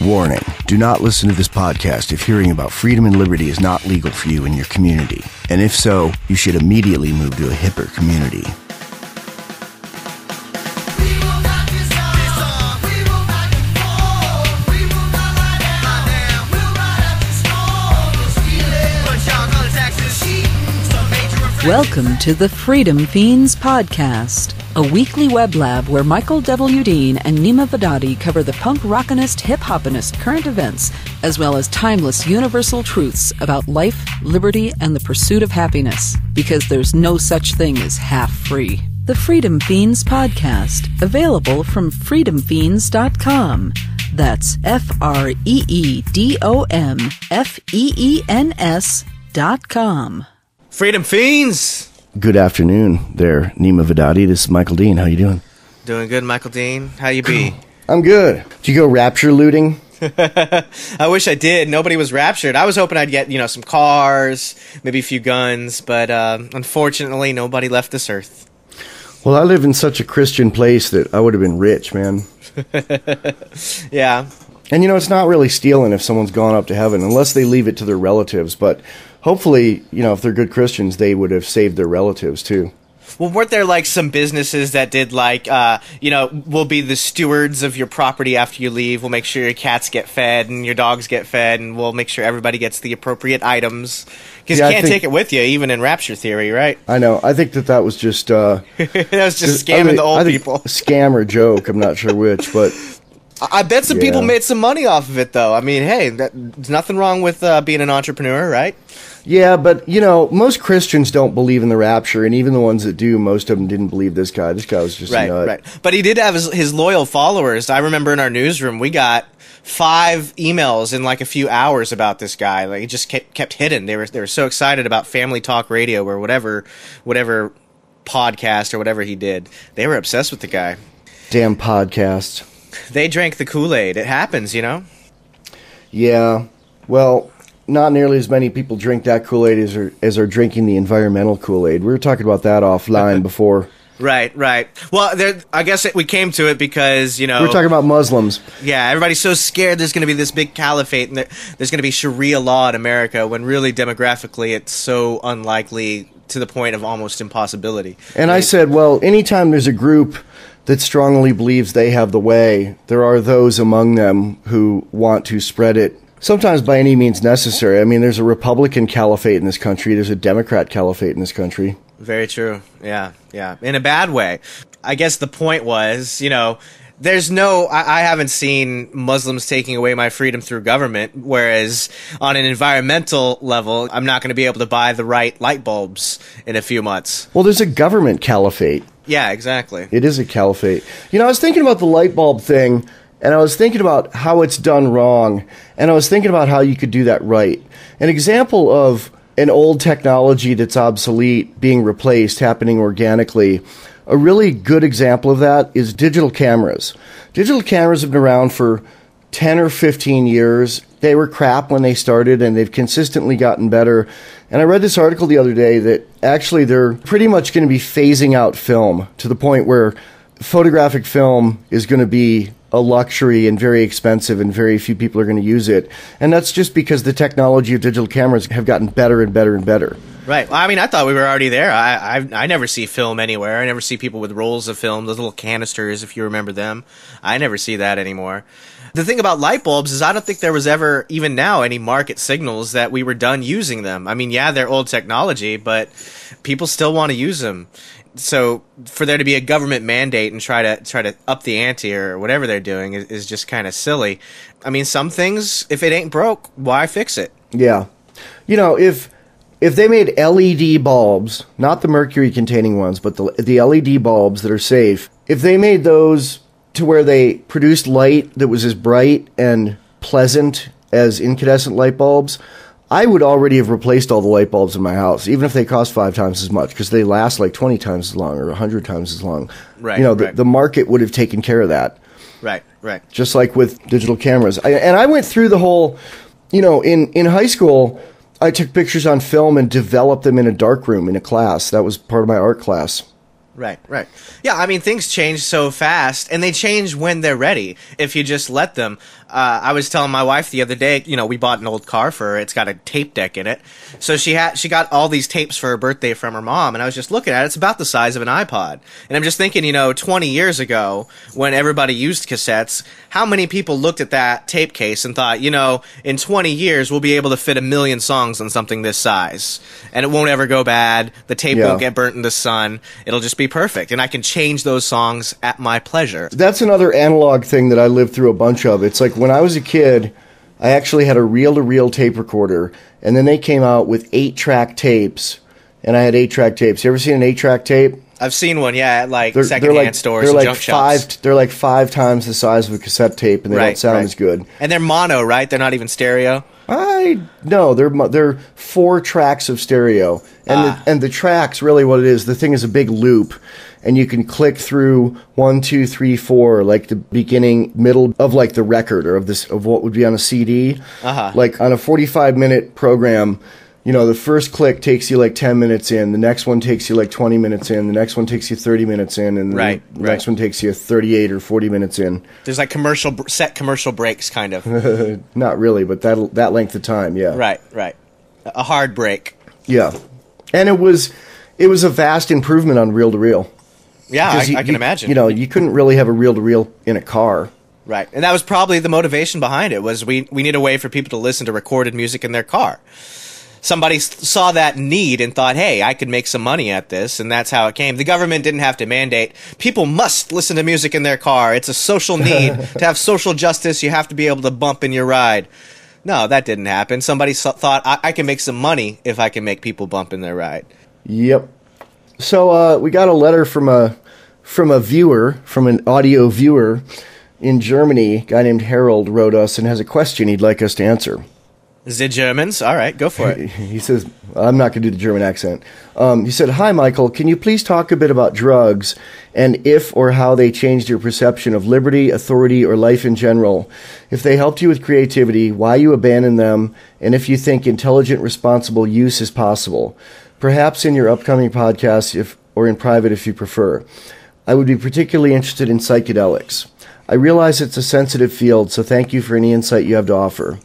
Warning, do not listen to this podcast if hearing about freedom and liberty is not legal for you in your community. And if so, you should immediately move to a hipper community. Welcome to the Freedom Fiends Podcast, a weekly web lab where Michael W. Dean and Neema Vedadi cover the punk rockinist, hip-hopinist current events, as well as timeless universal truths about life, liberty, and the pursuit of happiness, because there's no such thing as half-free. The Freedom Fiends Podcast, available from freedomfiends.com. That's freedomfeens.com. Freedom Fiends! Good afternoon there, Neema Vedadi. This is Michael Dean. How you doing? Doing good, Michael Dean. How you be? I'm good. Did you go Rapture looting? I wish I did. Nobody was raptured. I was hoping I'd get, some cars, maybe a few guns, but unfortunately, nobody left this earth. Well, I live in such a Christian place that I would have been rich, man. Yeah. And it's not really stealing if someone's gone up to heaven, unless they leave it to their relatives, but hopefully, if they're good Christians, they would have saved their relatives, too. Well, weren't there, some businesses that did, we'll be the stewards of your property after you leave. We'll make sure your cats get fed and your dogs get fed, and we'll make sure everybody gets the appropriate items. Because you can't take it with you, even in Rapture theory, right? I know. I think that was just... that was just scamming the old people. A scam or joke. I'm not sure which, but... I bet some people made some money off of it, though. I mean, hey, there's nothing wrong with being an entrepreneur, right? Yeah, but, most Christians don't believe in the rapture, and even the ones that do, most of them didn't believe this guy. This guy was just a nut. Right. But he did have his loyal followers. I remember in our newsroom, we got 5 emails in, a few hours about this guy. He just kept hitting. They were so excited about Family Talk Radio or whatever podcast or whatever he did. They were obsessed with the guy. Damn podcasts. They drank the Kool-Aid. It happens, Yeah. Well, not nearly as many people drink that Kool-Aid as are drinking the environmental Kool-Aid. We were talking about that offline before. Right. Well, I guess we came to it because, We were talking about Muslims. Yeah, everybody's so scared there's going to be this big caliphate and there's going to be Sharia law in America when really demographically it's so unlikely to the point of almost impossibility. And I said, well, anytime there's a group that strongly believes they have the way, there are those among them who want to spread it, sometimes by any means necessary. I mean, there's a Republican caliphate in this country. There's a Democrat caliphate in this country. Very true. Yeah. In a bad way. I guess the point was, there's I haven't seen Muslims taking away my freedom through government, whereas on an environmental level, I'm not going to be able to buy the right light bulbs in a few months. Well, there's a government caliphate. Yeah, exactly. It is a caliphate. I was thinking about the light bulb thing, and I was thinking about how it's done wrong, and I was thinking about how you could do that right. An example of an old technology that's obsolete being replaced, happening organically, a really good example of that is digital cameras. Digital cameras have been around for 10 or 15 years. They were crap when they started, and they've consistently gotten better. And I read this article the other day that actually they're pretty much going to be phasing out film to the point where photographic film is going to be a luxury and very expensive, and very few people are going to use it. And that's just because the technology of digital cameras have gotten better and better and better. Right. Well, I mean, I thought we were already there. I never see film anywhere. I never see people with rolls of film, those little canisters, if you remember them. I never see that anymore. The thing about light bulbs is I don't think there was ever, even now, any market signals that we were done using them. I mean, yeah, they're old technology, but people still want to use them. So for there to be a government mandate and try to up the ante or whatever they're doing is just kind of silly. I mean, some things, if it ain't broke, why fix it? Yeah. If they made LED bulbs, not the mercury-containing ones, but the LED bulbs that are safe, if they made those to where they produced light that was as bright and pleasant as incandescent light bulbs, I would already have replaced all the light bulbs in my house, even if they cost 5 times as much, because they last 20 times as long or 100 times as long. Right. The market would have taken care of that. Right. Just like with digital cameras. I went through the whole, in high school, I took pictures on film and developed them in a darkroom in a class. That was part of my art class. Right. Yeah, I mean, things change so fast, and they change when they're ready, if you just let them. I was telling my wife the other day, we bought an old car for her. It's got a tape deck in it. So she got all these tapes for her birthday from her mom, and I was just looking at it. It's about the size of an iPod. And I'm just thinking, 20 years ago, when everybody used cassettes, how many people looked at that tape case and thought, in 20 years, we'll be able to fit 1 million songs on something this size. And it won't ever go bad. The tape won't get burnt in the sun. It'll just be perfect. And I can change those songs at my pleasure. That's another analog thing that I lived through a bunch of. It's like when I was a kid, I actually had a reel-to-reel tape recorder, and then they came out with 8-track tapes, and I had 8-track tapes. You ever seen an 8-track tape? I've seen one, at secondhand stores and junk shops. They're like 5 times the size of a cassette tape, and they don't sound as good. And they're mono, right? They're not even stereo? No, they're 4 tracks of stereo, and the tracks, really what it is, the thing is a big loop, and you can click through 1, 2, 3, 4, like the beginning, middle of like the record or of what would be on a CD. Like on a 45-minute program, the first click takes you like 10 minutes in, the next one takes you like 20 minutes in, the next one takes you 30 minutes in, and the next one takes you 38 or 40 minutes in. There's like set commercial breaks, kind of. Not really, but that length of time, yeah. Right. A hard break. Yeah. And it was a vast improvement on reel-to-reel. Yeah, I can imagine. You couldn't really have a reel-to-reel in a car. Right. And that was probably the motivation behind it, was we need a way for people to listen to recorded music in their car. Somebody saw that need and thought, hey, I could make some money at this, and that's how it came. The government didn't have to mandate, people must listen to music in their car. It's a social need. To have social justice, you have to be able to bump in your ride. No, that didn't happen. Somebody thought, I can make some money if I can make people bump in their ride. Yep. So we got a letter from a viewer, from an audio viewer in Germany. A guy named Harold wrote us and has a question he'd like us to answer. The Germans? All right, go for it. He says, I'm not going to do the German accent. He said, hi, Michael, can you please talk a bit about drugs and if or how they changed your perception of liberty, authority, or life in general? If they helped you with creativity, why you abandoned them, and if you think intelligent, responsible use is possible. Perhaps in your upcoming podcast or in private if you prefer. I would be particularly interested in psychedelics. I realize it's a sensitive field, so thank you for any insight you have to offer.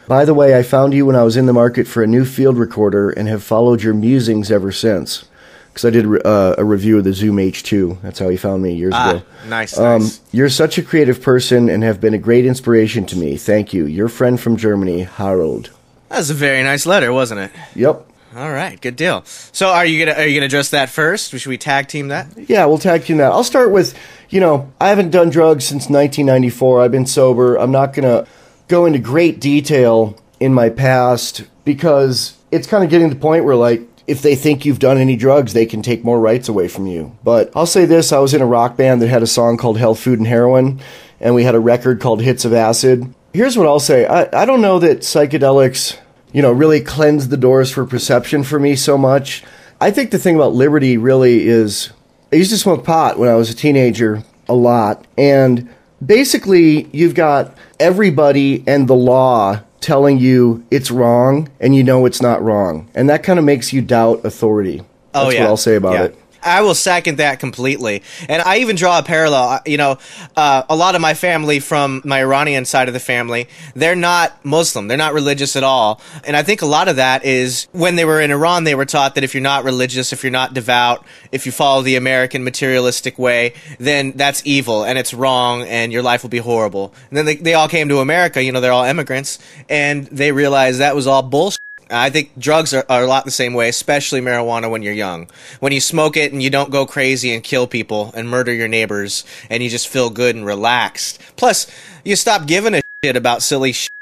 By the way, I found you when I was in the market for a new field recorder and have followed your musings ever since. Because I did a review of the Zoom H2. That's how he found me years ago. Nice. You're such a creative person and have been a great inspiration to me. Thank you. Your friend from Germany, Harold. That was a very nice letter, wasn't it? Yep. All right, good deal. So are you gonna address that first? Should we tag team that? Yeah, we'll tag team that. I'll start with, I haven't done drugs since 1994. I've been sober. I'm not going to go into great detail in my past because it's kind of getting to the point where, like, if they think you've done any drugs, they can take more rights away from you. But I'll say this, I was in a rock band that had a song called Health, Food, and Heroin, and we had a record called Hits of Acid. Here's what I'll say. I don't know that psychedelics, really cleanse the doors for perception for me so much. I think the thing about liberty really is, I used to smoke pot when I was a teenager a lot, and basically you've got everybody and the law telling you it's wrong, and it's not wrong. And that kind of makes you doubt authority. That's what I'll say about it. I will second that completely. And I even draw a parallel. A lot of my family from my Iranian side of the family, they're not Muslim. They're not religious at all. And I think a lot of that is when they were in Iran, they were taught that if you're not religious, if you're not devout, if you follow the American materialistic way, then that's evil and it's wrong and your life will be horrible. And then they all came to America, they're all immigrants, and they realized that was all bullshit. I think drugs are a lot the same way, especially marijuana when you're young. When you smoke it and you don't go crazy and kill people and murder your neighbors and you just feel good and relaxed. Plus, you stop giving a shit about silly shit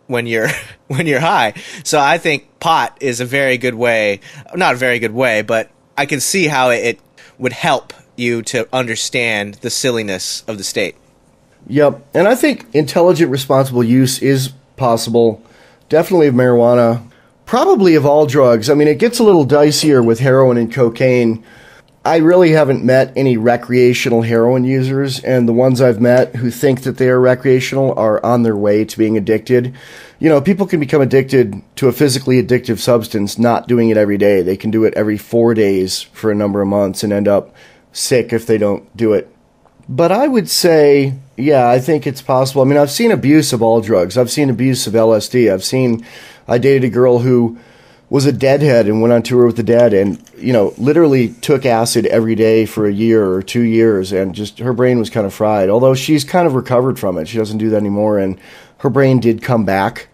when you're high. So I think pot is a very good way, not a very good way, but I can see how it would help you to understand the silliness of the state. Yep. And I think intelligent, responsible use is possible. Definitely of marijuana. Probably of all drugs. I mean, it gets a little dicier with heroin and cocaine. I really haven't met any recreational heroin users, and the ones I've met who think that they are recreational are on their way to being addicted. People can become addicted to a physically addictive substance not doing it every day. They can do it every 4 days for a number of months and end up sick if they don't do it. But I would say Yeah, I think it's possible. I mean, I've seen abuse of all drugs. I've seen abuse of LSD. I dated a girl who was a deadhead and went on tour with the Dead and, literally took acid every day for a year or 2 years, and just her brain was kind of fried. Although she's kind of recovered from it. She doesn't do that anymore, and her brain did come back.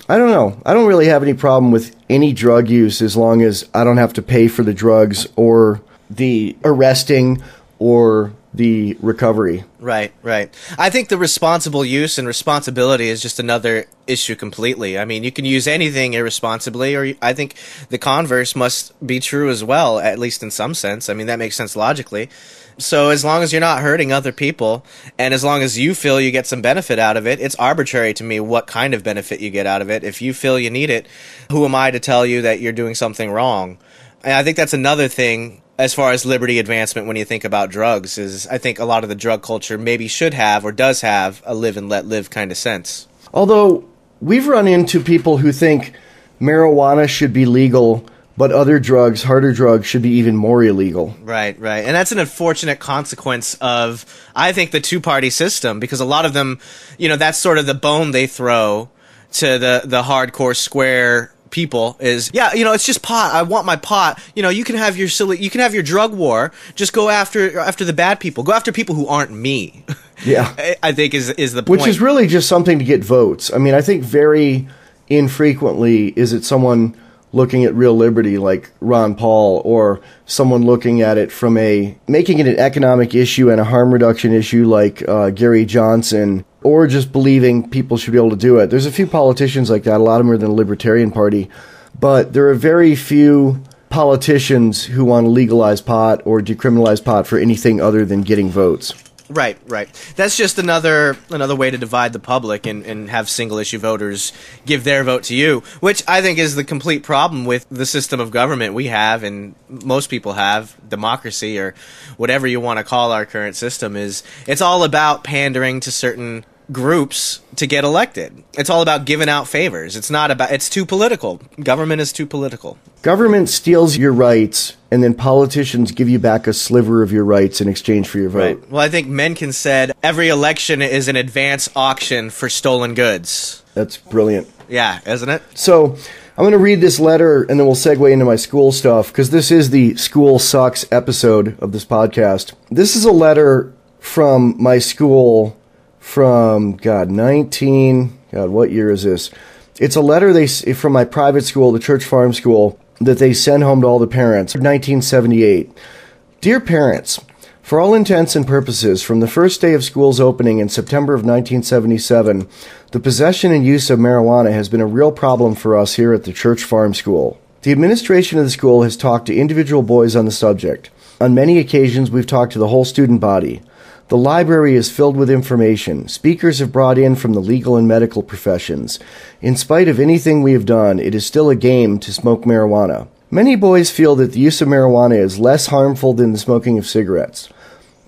I don't know. I don't really have any problem with any drug use as long as I don't have to pay for the drugs or the arresting or the recovery. Right. I think the responsible use and responsibility is just another issue completely. I mean, you can use anything irresponsibly, or I think the converse must be true as well, at least in some sense. I mean, that makes sense logically. So as long as you're not hurting other people, and as long as you feel you get some benefit out of it, it's arbitrary to me what kind of benefit you get out of it. If you feel you need it, who am I to tell you that you're doing something wrong? And I think that's another thing as far as liberty advancement when you think about drugs, is I think a lot of the drug culture maybe should have or does have a live and let live kind of sense. Although we've run into people who think marijuana should be legal, but other drugs, harder drugs, should be even more illegal. Right. And that's an unfortunate consequence of, I think, the two-party system, because a lot of them, that's sort of the bone they throw to the hardcore square people is, it's just pot. I want my pot. You can have your drug war. Just go after the bad people. Go after people who aren't me. Yeah. I think is the point. Which is really just something to get votes. I mean, I think very infrequently is it someone looking at real liberty like Ron Paul, or someone looking at it from making it an economic issue and a harm reduction issue like Gary Johnson, or just believing people should be able to do it. There's a few politicians like that. A lot of them are in the Libertarian Party, but there are very few politicians who want to legalize pot or decriminalize pot for anything other than getting votes. Right. That's just another way to divide the public and have single-issue voters give their vote to you, which I think is the complete problem with the system of government we have and most people have, democracy or whatever you want to call our current system, is it's all about pandering to certain groups to get elected. It's all about giving out favors. It's too political. Government is too political. Government steals your rights, and then politicians give you back a sliver of your rights in exchange for your vote. Right. Well, I think Mencken said every election is an advance auction for stolen goods. That's brilliant. Yeah, isn't it? So I'm going to read this letter, and then we'll segue into my school stuff, because this is the School Sucks episode of this podcast. This is a letter from my school from, what year is this? It's a letter from my private school, the Church Farm School, that they send home to all the parents. 1978. Dear parents, for all intents and purposes, from the first day of school's opening in September of 1977, the possession and use of marijuana has been a real problem for us here at the Church Farm School. The administration of the school has talked to individual boys on the subject. On many occasions, we've talked to the whole student body. The library is filled with information. Speakers have brought in from the legal and medical professions. In spite of anything we have done, it is still a game to smoke marijuana. Many boys feel that the use of marijuana is less harmful than the smoking of cigarettes.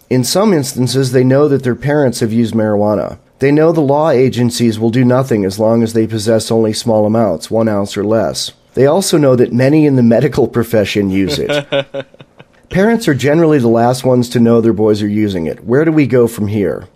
In some instances, they know that their parents have used marijuana. They know the law agencies will do nothing as long as they possess only small amounts, 1 ounce or less. They also know that many in the medical profession use it. Parents are generally the last ones to know their boys are using it. Where do we go from here?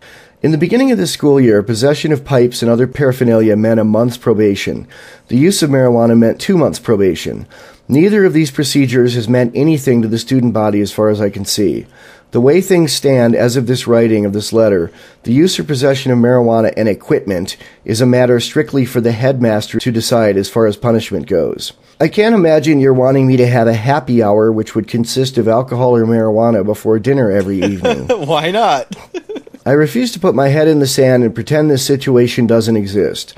In the beginning of this school year, possession of pipes and other paraphernalia meant a month's probation. The use of marijuana meant 2 months probation. Neither of these procedures has meant anything to the student body as far as I can see. The way things stand as of this writing of this letter, the use or possession of marijuana and equipment is a matter strictly for the headmaster to decide as far as punishment goes. I can't imagine you're wanting me to have a happy hour which would consist of alcohol or marijuana before dinner every evening. Why not? I refuse to put my head in the sand and pretend this situation doesn't exist.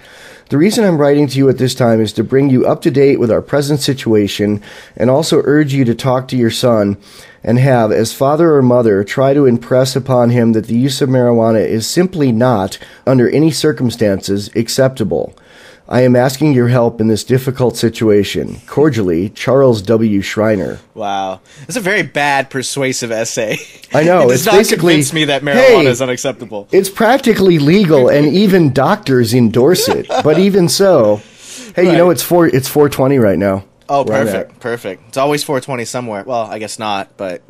The reason I'm writing to you at this time is to bring you up to date with our present situation and also urge you to talk to your son and have, as father or mother, try to impress upon him that the use of marijuana is simply not, under any circumstances, acceptable. I am asking your help in this difficult situation. Cordially, Charles W. Schreiner. Wow. That's a very bad persuasive essay. I know. It does not convince me that marijuana is unacceptable. It's practically legal, and even doctors endorse it. But even so, hey, right. You know, it's 4:20 right now. Oh, where I'm perfect, at. perfect. It's always 420 somewhere. Well, I guess not, but...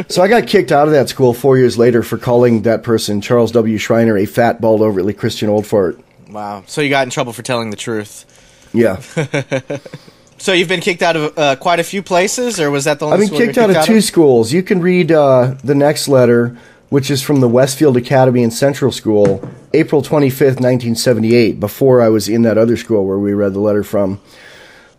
So I got kicked out of that school 4 years later for calling that person, Charles W. Schreiner, a fat, bald, overtly Christian old fart. Wow. So you got in trouble for telling the truth. Yeah. So you've been kicked out of quite a few places, or was that the only I've been school you kicked out of two schools. You can read the next letter, which is from the Westfield Academy and Central School, April 25th, 1978, before I was in that other school where we read the letter from.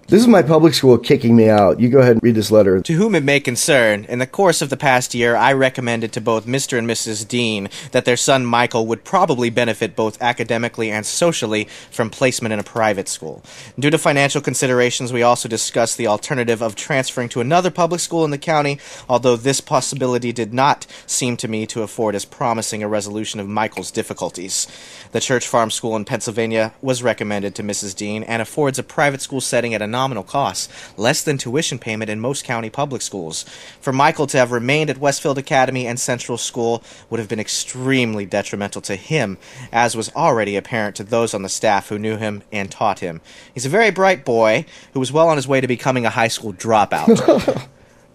This is my public school kicking me out. You go ahead and read this letter. To whom it may concern, in the course of the past year, I recommended to both Mr. and Mrs. Dean that their son Michael would probably benefit both academically and socially from placement in a private school. Due to financial considerations, we also discussed the alternative of transferring to another public school in the county, although this possibility did not seem to me to afford as promising a resolution of Michael's difficulties. The Church Farm School in Pennsylvania was recommended to Mrs. Dean and affords a private school setting at a nominal cost, less than tuition payment in most county public schools. For Michael to have remained at Westfield Academy and Central School would have been extremely detrimental to him, as was already apparent to those on the staff who knew him and taught him. He's a very bright boy who was well on his way to becoming a high school dropout.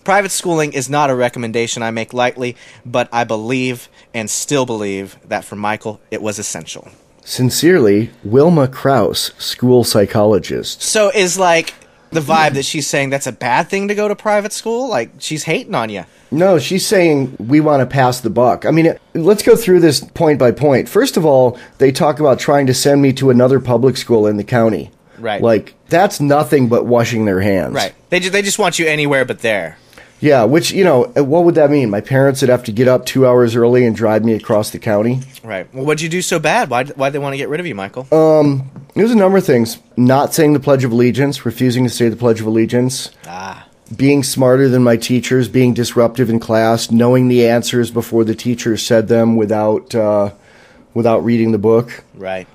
Private schooling is not a recommendation I make lightly, but I believe and still believe that for Michael it was essential. Sincerely, Wilma Krause, school psychologist. So is like the vibe that she's saying that's a bad thing to go to private school? Like she's hating on you. No, she's saying we want to pass the buck. I mean, let's go through this point by point. First of all, they talk about trying to send me to another public school in the county. Right. Like, that's nothing but washing their hands. Right. They just want you anywhere but there. Yeah, which, you know, what would that mean? My parents would have to get up 2 hours early and drive me across the county? Right. Well, what'd you do so bad? Why'd they want to get rid of you, Michael? There's a number of things. Not saying the Pledge of Allegiance, refusing to say the Pledge of Allegiance. Being smarter than my teachers, being disruptive in class, knowing the answers before the teacher said them without reading the book. Right.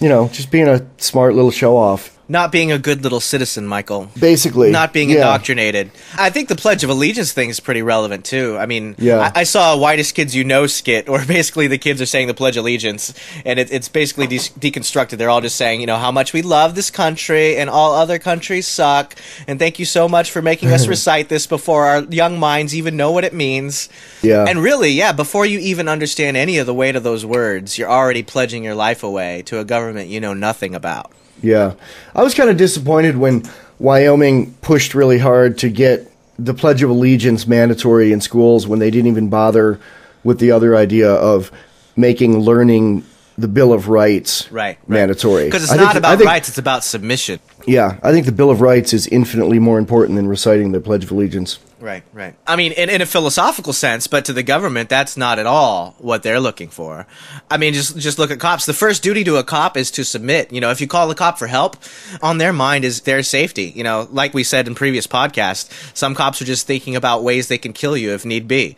You know, just being a smart little show-off. Not being a good little citizen, Michael. Basically. Not being indoctrinated. I think the Pledge of Allegiance thing is pretty relevant, too. I mean, yeah. I saw a Whitest Kids You Know skit, where basically the kids are saying the Pledge of Allegiance, and it's basically deconstructed. They're all just saying, you know, how much we love this country, and all other countries suck, and thank you so much for making us recite this before our young minds even know what it means. Yeah. And really, yeah, before you even understand any of the weight of those words, you're already pledging your life away to a government you know nothing about. Yeah. I was kind of disappointed when Wyoming pushed really hard to get the Pledge of Allegiance mandatory in schools when they didn't even bother with the other idea of making learning the Bill of Rights mandatory. Because it's not about rights, it's about submission. Yeah, I think the Bill of Rights is infinitely more important than reciting the Pledge of Allegiance. Right. I mean, in a philosophical sense, but to the government, that's not at all what they're looking for. I mean, just look at cops. The first duty to a cop is to submit. You know, if you call a cop for help, on their mind is their safety. You know, like we said in previous podcasts, some cops are just thinking about ways they can kill you if need be.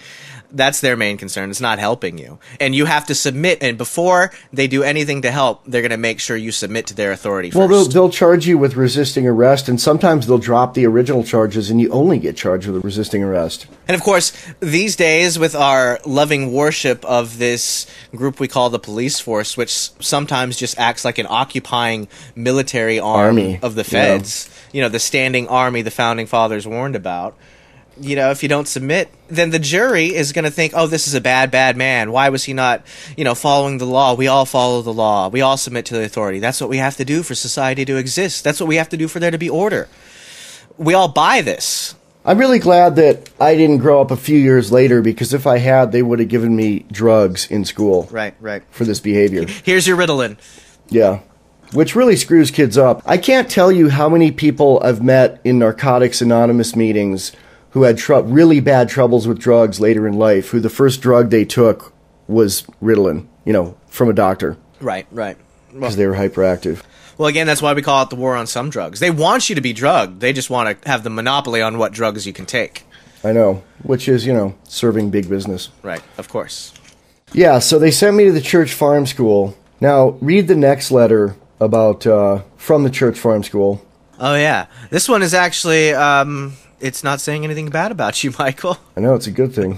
That's their main concern. It's not helping you. And you have to submit. And before they do anything to help, they're going to make sure you submit to their authority first. Well, they'll charge you with resisting arrest, and sometimes they'll drop the original charges, and you only get charged with resisting arrest. And of course, these days, with our loving worship of this group we call the police force, which sometimes just acts like an occupying military army of the feds, you know, the standing army the Founding Fathers warned about. You know, if you don't submit, then the jury is going to think, oh, this is a bad man. Why was he not, you know, following the law? We all follow the law. We all submit to the authority. That's what we have to do for society to exist. That's what we have to do for there to be order. We all buy this. I'm really glad that I didn't grow up a few years later, because if I had, they would have given me drugs in school. Right. For this behavior. Here's your Ritalin. Yeah. Which really screws kids up. I can't tell you how many people I've met in Narcotics Anonymous meetings who had really bad troubles with drugs later in life, who the first drug they took was Ritalin, you know, from a doctor. Right. Because they were hyperactive. Well, again, that's why we call it the war on some drugs. They want you to be drugged. They just want to have the monopoly on what drugs you can take. I know, which is, you know, serving big business. Right, of course. Yeah, so they sent me to the church farm school. Now, read the next letter about from the church farm school. Oh, yeah. This one is actually... it's not saying anything bad about you, Michael. I know, it's a good thing.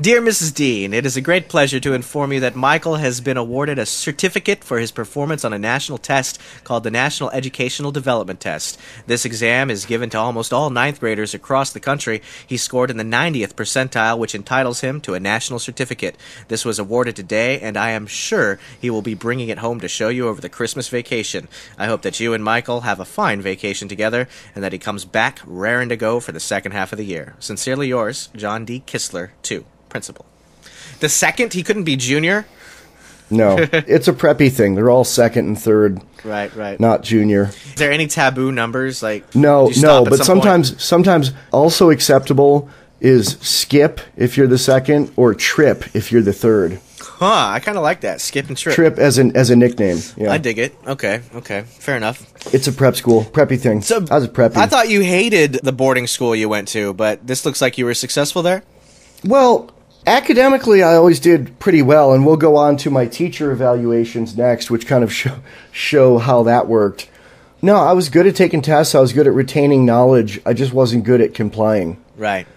Dear Mrs. Dean, it is a great pleasure to inform you that Michael has been awarded a certificate for his performance on a national test called the National Educational Development Test. This exam is given to almost all ninth graders across the country. He scored in the 90th percentile, which entitles him to a national certificate. This was awarded today, and I am sure he will be bringing it home to show you over the Christmas vacation. I hope that you and Michael have a fine vacation together, and that he comes back raring to go for the second half of the year. Sincerely yours, John D. Kistler, 2, Principal. The second, he couldn't be junior? No, it's a preppy thing. They're all second and third. Right. Not junior. Is there any taboo numbers? Like No, but sometimes also acceptable is skip if you're the second, or trip if you're the third. Huh, I kind of like that. Skip and trip. Trip as a nickname. Yeah. I dig it. Okay. Fair enough. It's a prep school. Preppy thing. So, I was preppy. I thought you hated the boarding school you went to, but this looks like you were successful there? Well, academically, I always did pretty well, and we'll go on to my teacher evaluations next, which kind of show how that worked. No, I was good at taking tests. I was good at retaining knowledge. I just wasn't good at complying. Right.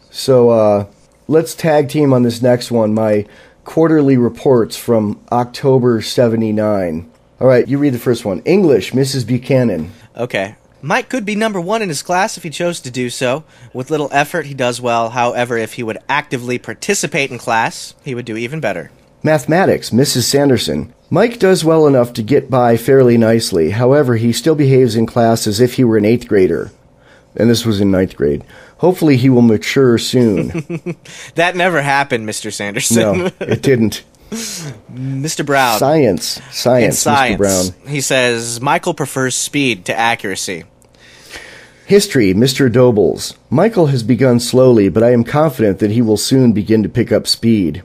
So let's tag team on this next one, my quarterly reports from October 79. All right, you read the first one. English, Mrs. Buchanan. Okay. Mike could be number 1 in his class if he chose to do so. With little effort, he does well. However, if he would actively participate in class, he would do even better. Mathematics, Mrs. Sanderson. Mike does well enough to get by fairly nicely. However, he still behaves in class as if he were an 8th grader. And this was in 9th grade. Hopefully he will mature soon. That never happened, Mr. Sanderson. No, it didn't. Mr. Brown. Science, Mr. Brown. He says, Michael prefers speed to accuracy. History, Mr. Dobles. Michael has begun slowly, but I am confident that he will soon begin to pick up speed.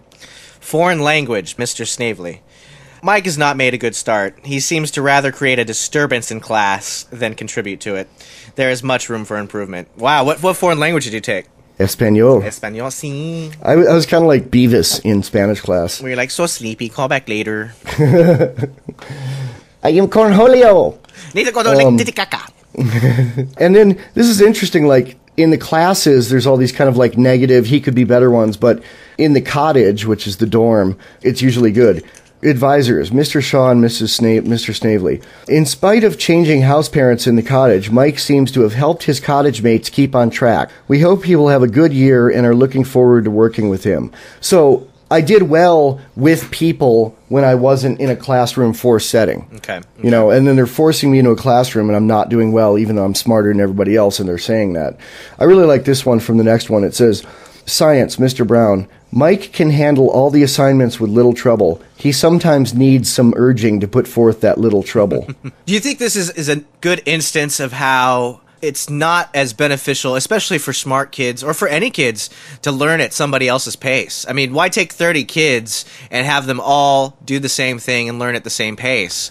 Foreign language, Mr. Snavely. Mike has not made a good start. He seems to rather create a disturbance in class than contribute to it. There is much room for improvement. Wow, what foreign language did you take? Espanol. Espanol, sí. I was kind of like Beavis in Spanish class. Where you're like, so sleepy, call back later. I am Cornholio. And then, this is interesting, like, in the classes, there's all these kind of like negative, he could be better ones, but in the cottage, which is the dorm, it's usually good. Advisors, Mr. Shaw and Mr. Snavely. In spite of changing house parents in the cottage, Mike seems to have helped his cottage mates keep on track. We hope he will have a good year and are looking forward to working with him. So, I did well with people when I wasn't in a classroom forced setting. Okay. You know, and then they're forcing me into a classroom and I'm not doing well, even though I'm smarter than everybody else, and they're saying that. I really like this one from the next one. It says, Science, Mr. Brown. Mike can handle all the assignments with little trouble. He sometimes needs some urging to put forth that little trouble. Do you think this is a good instance of how it's not as beneficial, especially for smart kids or for any kids, to learn at somebody else's pace? I mean, why take 30 kids and have them all do the same thing and learn at the same pace?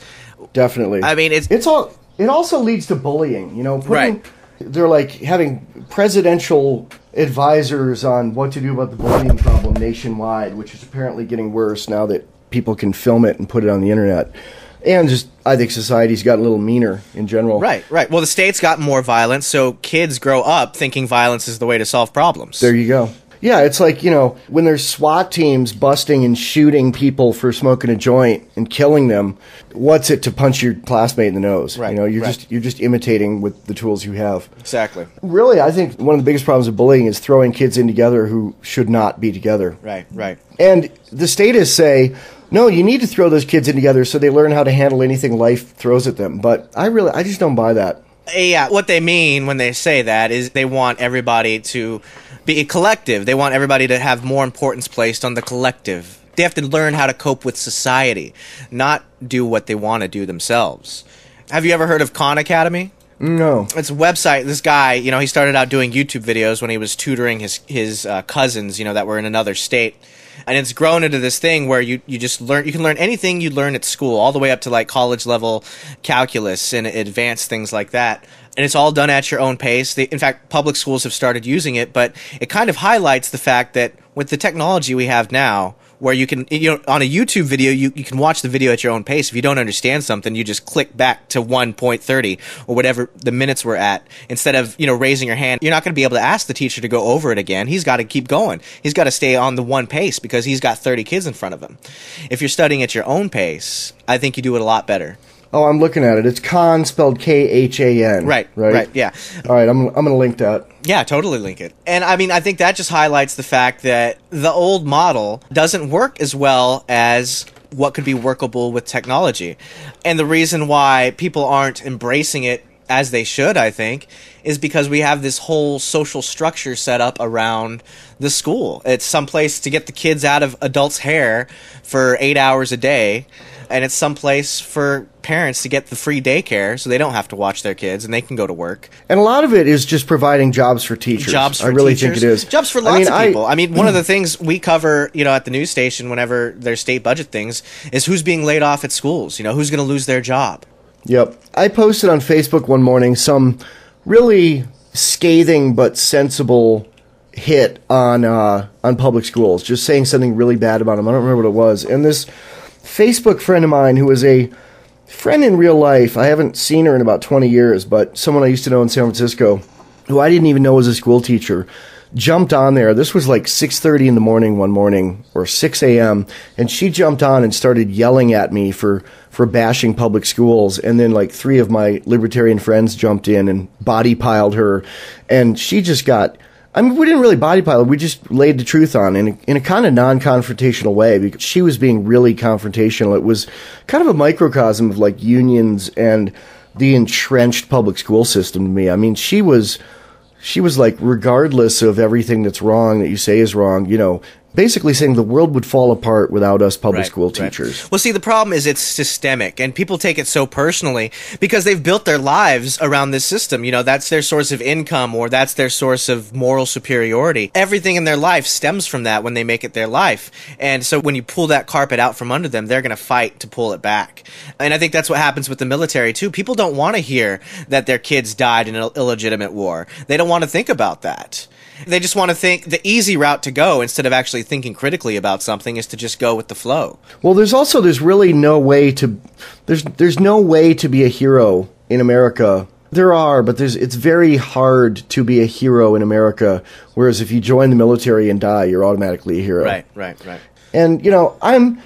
Definitely. I mean, it also leads to bullying, you know, right. They're like having presidential advisors on what to do about the bullying problem nationwide, which is apparently getting worse now that people can film it and put it on the internet. And just, I think society's gotten a little meaner in general. Right. Well, the state's gotten more violent, so kids grow up thinking violence is the way to solve problems. There you go. Yeah, it's like, you know, when there's SWAT teams busting and shooting people for smoking a joint and killing them, what's it to punch your classmate in the nose? Right. You know, you're just imitating with the tools you have. Exactly. Really, I think one of the biggest problems of bullying is throwing kids in together who should not be together. Right. And the statists say, no, you need to throw those kids in together so they learn how to handle anything life throws at them. But I just don't buy that. Yeah, what they mean when they say that is they want everybody to be a collective. They want everybody to have more importance placed on the collective. They have to learn how to cope with society, not do what they want to do themselves. Have you ever heard of Khan Academy? No. It's a website. This guy, you know, he started out doing YouTube videos when he was tutoring his cousins, you know, that were in another state. And it's grown into this thing where you just learn, you can learn anything you learn at school, all the way up to like college level calculus and advanced things like that. And it's all done at your own pace. In fact, public schools have started using it, but it kind of highlights the fact that with the technology we have now, where you can, on a YouTube video, you can watch the video at your own pace. If you don't understand something, you just click back to 1.30 or whatever the minutes were at, instead of, raising your hand. You're not going to be able to ask the teacher to go over it again. He's got to keep going. He's got to stay on the one pace because he's got 30 kids in front of him. If you're studying at your own pace, I think you do it a lot better. Oh, I'm looking at it. It's Khan spelled Khan. Right, yeah. All right, I'm going to link that. Yeah, totally link it. And I think that just highlights the fact that the old model doesn't work as well as what could be workable with technology. And the reason why people aren't embracing it as they should, I think, is because we have this whole social structure set up around the school. It's someplace to get the kids out of adults' hair for 8 hours a day. And it's someplace for parents to get the free daycare so they don't have to watch their kids and they can go to work. And a lot of it is just providing jobs for teachers. I really think it is. Jobs for lots of people. One of the things we cover, at the news station whenever there's state budget things is who's being laid off at schools. Who's going to lose their job. Yep. I posted on Facebook one morning some really scathing but sensible hit on public schools, just saying something really bad about them. I don't remember what it was. And this Facebook friend of mine, who was a friend in real life, I haven't seen her in about 20 years, but someone I used to know in San Francisco, who I didn't even know was a school teacher, jumped on there. This was like 6:30 in the morning one morning, or 6 a.m., and she jumped on and started yelling at me for bashing public schools. And then like 3 of my libertarian friends jumped in and body piled her, and she just got... we didn't really body pile her. We just laid the truth on in a kind of non-confrontational way, because she was being really confrontational. It was kind of a microcosm of like unions and the entrenched public school system to me. She was like, regardless of everything that's wrong that you say is wrong, basically saying the world would fall apart without us public school teachers. Well, see, the problem is it's systemic, and people take it so personally because they've built their lives around this system. That's their source of income, or that's their source of moral superiority. Everything in their life stems from that when they make it their life. And so when you pull that carpet out from under them, they're going to fight to pull it back. And I think that's what happens with the military, too. People don't want to hear that their kids died in an illegitimate war. They don't want to think about that. They just want to think the easy route to go, instead of actually thinking critically about something, is to just go with the flow. Well, there's really no way to... There's no way to be a hero in America. There are, but it's very hard to be a hero in America, whereas if you join the military and die, you're automatically a hero. Right. And, I'm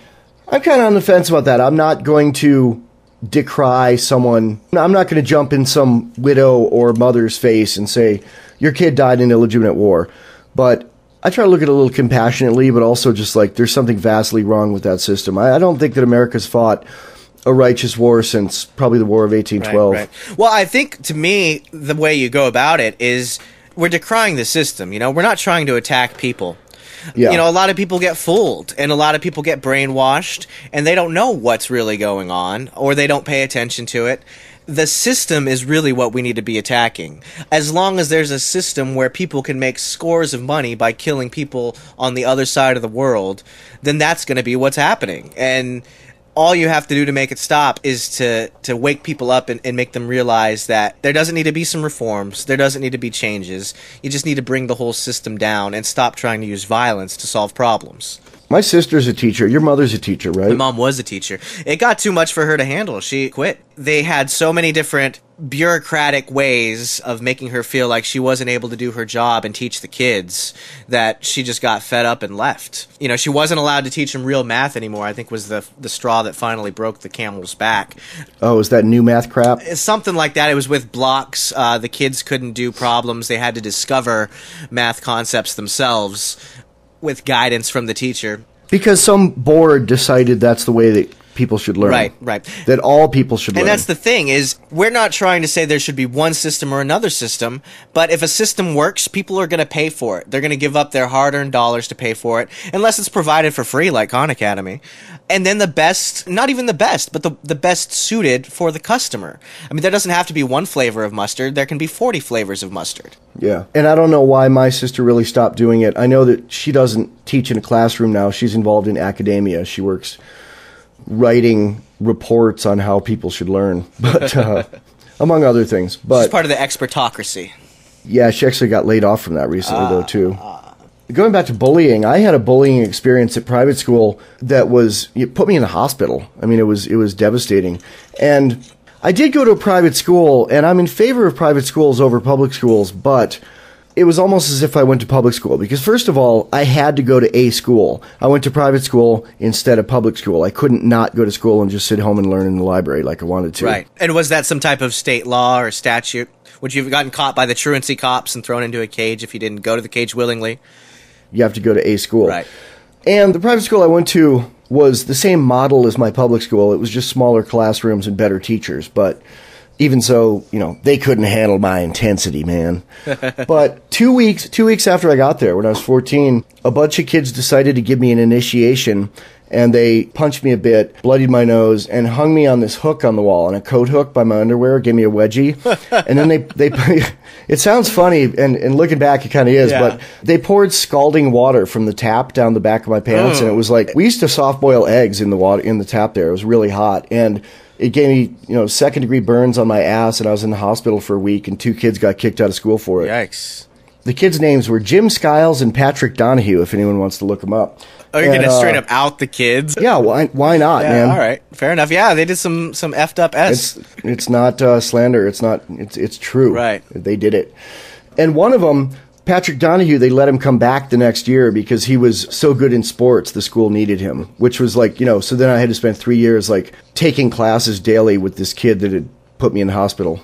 kind of on the fence about that. I'm not going to decry someone. I'm not going to jump in some widow or mother's face and say, your kid died in illegitimate war. But I try to look at it a little compassionately, but also just like there's something vastly wrong with that system. I don't think that America's fought a righteous war since probably the War of 1812. Right. Well, I think, to me, the way you go about it is we're decrying the system. We're not trying to attack people. Yeah. A lot of people get fooled, and a lot of people get brainwashed, and they don't know what's really going on, or they don't pay attention to it. The system is really what we need to be attacking. As long as there's a system where people can make scores of money by killing people on the other side of the world, then that's going to be what's happening. And all you have to do to make it stop is to wake people up and make them realize that there doesn't need to be some reforms. There doesn't need to be changes. You just need to bring the whole system down and stop trying to use violence to solve problems. My sister's a teacher. Your mother's a teacher, right? My mom was a teacher. It got too much for her to handle. She quit. They had so many different bureaucratic ways of making her feel like she wasn't able to do her job and teach the kids that she just got fed up and left. She wasn't allowed to teach them real math anymore, I think was the straw that finally broke the camel's back. Oh, is that new math crap? It's something like that. It was with blocks. The kids couldn't do problems. They had to discover math concepts themselves with guidance from the teacher. Because some board decided that's the way that people should learn. Right. That all people should learn. And that's the thing, is we're not trying to say there should be one system or another system, but if a system works, people are going to pay for it. They're going to give up their hard-earned dollars to pay for it, unless it's provided for free, like Khan Academy. And then the best, not even the best, but the best suited for the customer. There doesn't have to be one flavor of mustard. There can be 40 flavors of mustard. Yeah. And I don't know why my sister really stopped doing it. I know that she doesn't teach in a classroom now. She's involved in academia. She works writing reports on how people should learn, but among other things. But she's part of the expertocracy. Yeah, she actually got laid off from that recently, though, too. going back to bullying, I had a bullying experience at private school that it put me in the hospital. I mean, it was devastating. And I did go to a private school, and I'm in favor of private schools over public schools, but it was almost as if I went to public school because, first of all, I had to go to a school. I went to private school instead of public school. I couldn't not go to school and just sit home and learn in the library like I wanted to. Right. And was that some type of state law or statute? Would you have gotten caught by the truancy cops and thrown into a cage if you didn't go to the cage willingly? You have to go to a school. Right. And the private school I went to was the same model as my public school. It was just smaller classrooms and better teachers, but even so, they couldn't handle my intensity, man. But 2 weeks after I got there, when I was 14, a bunch of kids decided to give me an initiation, and they punched me a bit, bloodied my nose, and hung me on this hook on the wall, on a coat hook by my underwear, gave me a wedgie. And then they it sounds funny, and looking back, it kind of is, but they poured scalding water from the tap down the back of my pants, and it was like, we used to soft boil eggs in the water, in the tap there. It was really hot. And it gave me, second-degree burns on my ass, and I was in the hospital for a week, and 2 kids got kicked out of school for it. Yikes. The kids' names were Jim Skiles and Patrick Donahue, if anyone wants to look them up. Oh, you're going to straight up out the kids? Yeah, why not, man? All right, fair enough. Yeah, they did some effed up S. It's not slander. It's true. Right. They did it. And one of them, Patrick Donahue, they let him come back the next year because he was so good in sports, the school needed him, which was like, so then I had to spend 3 years like taking classes daily with this kid that had put me in the hospital.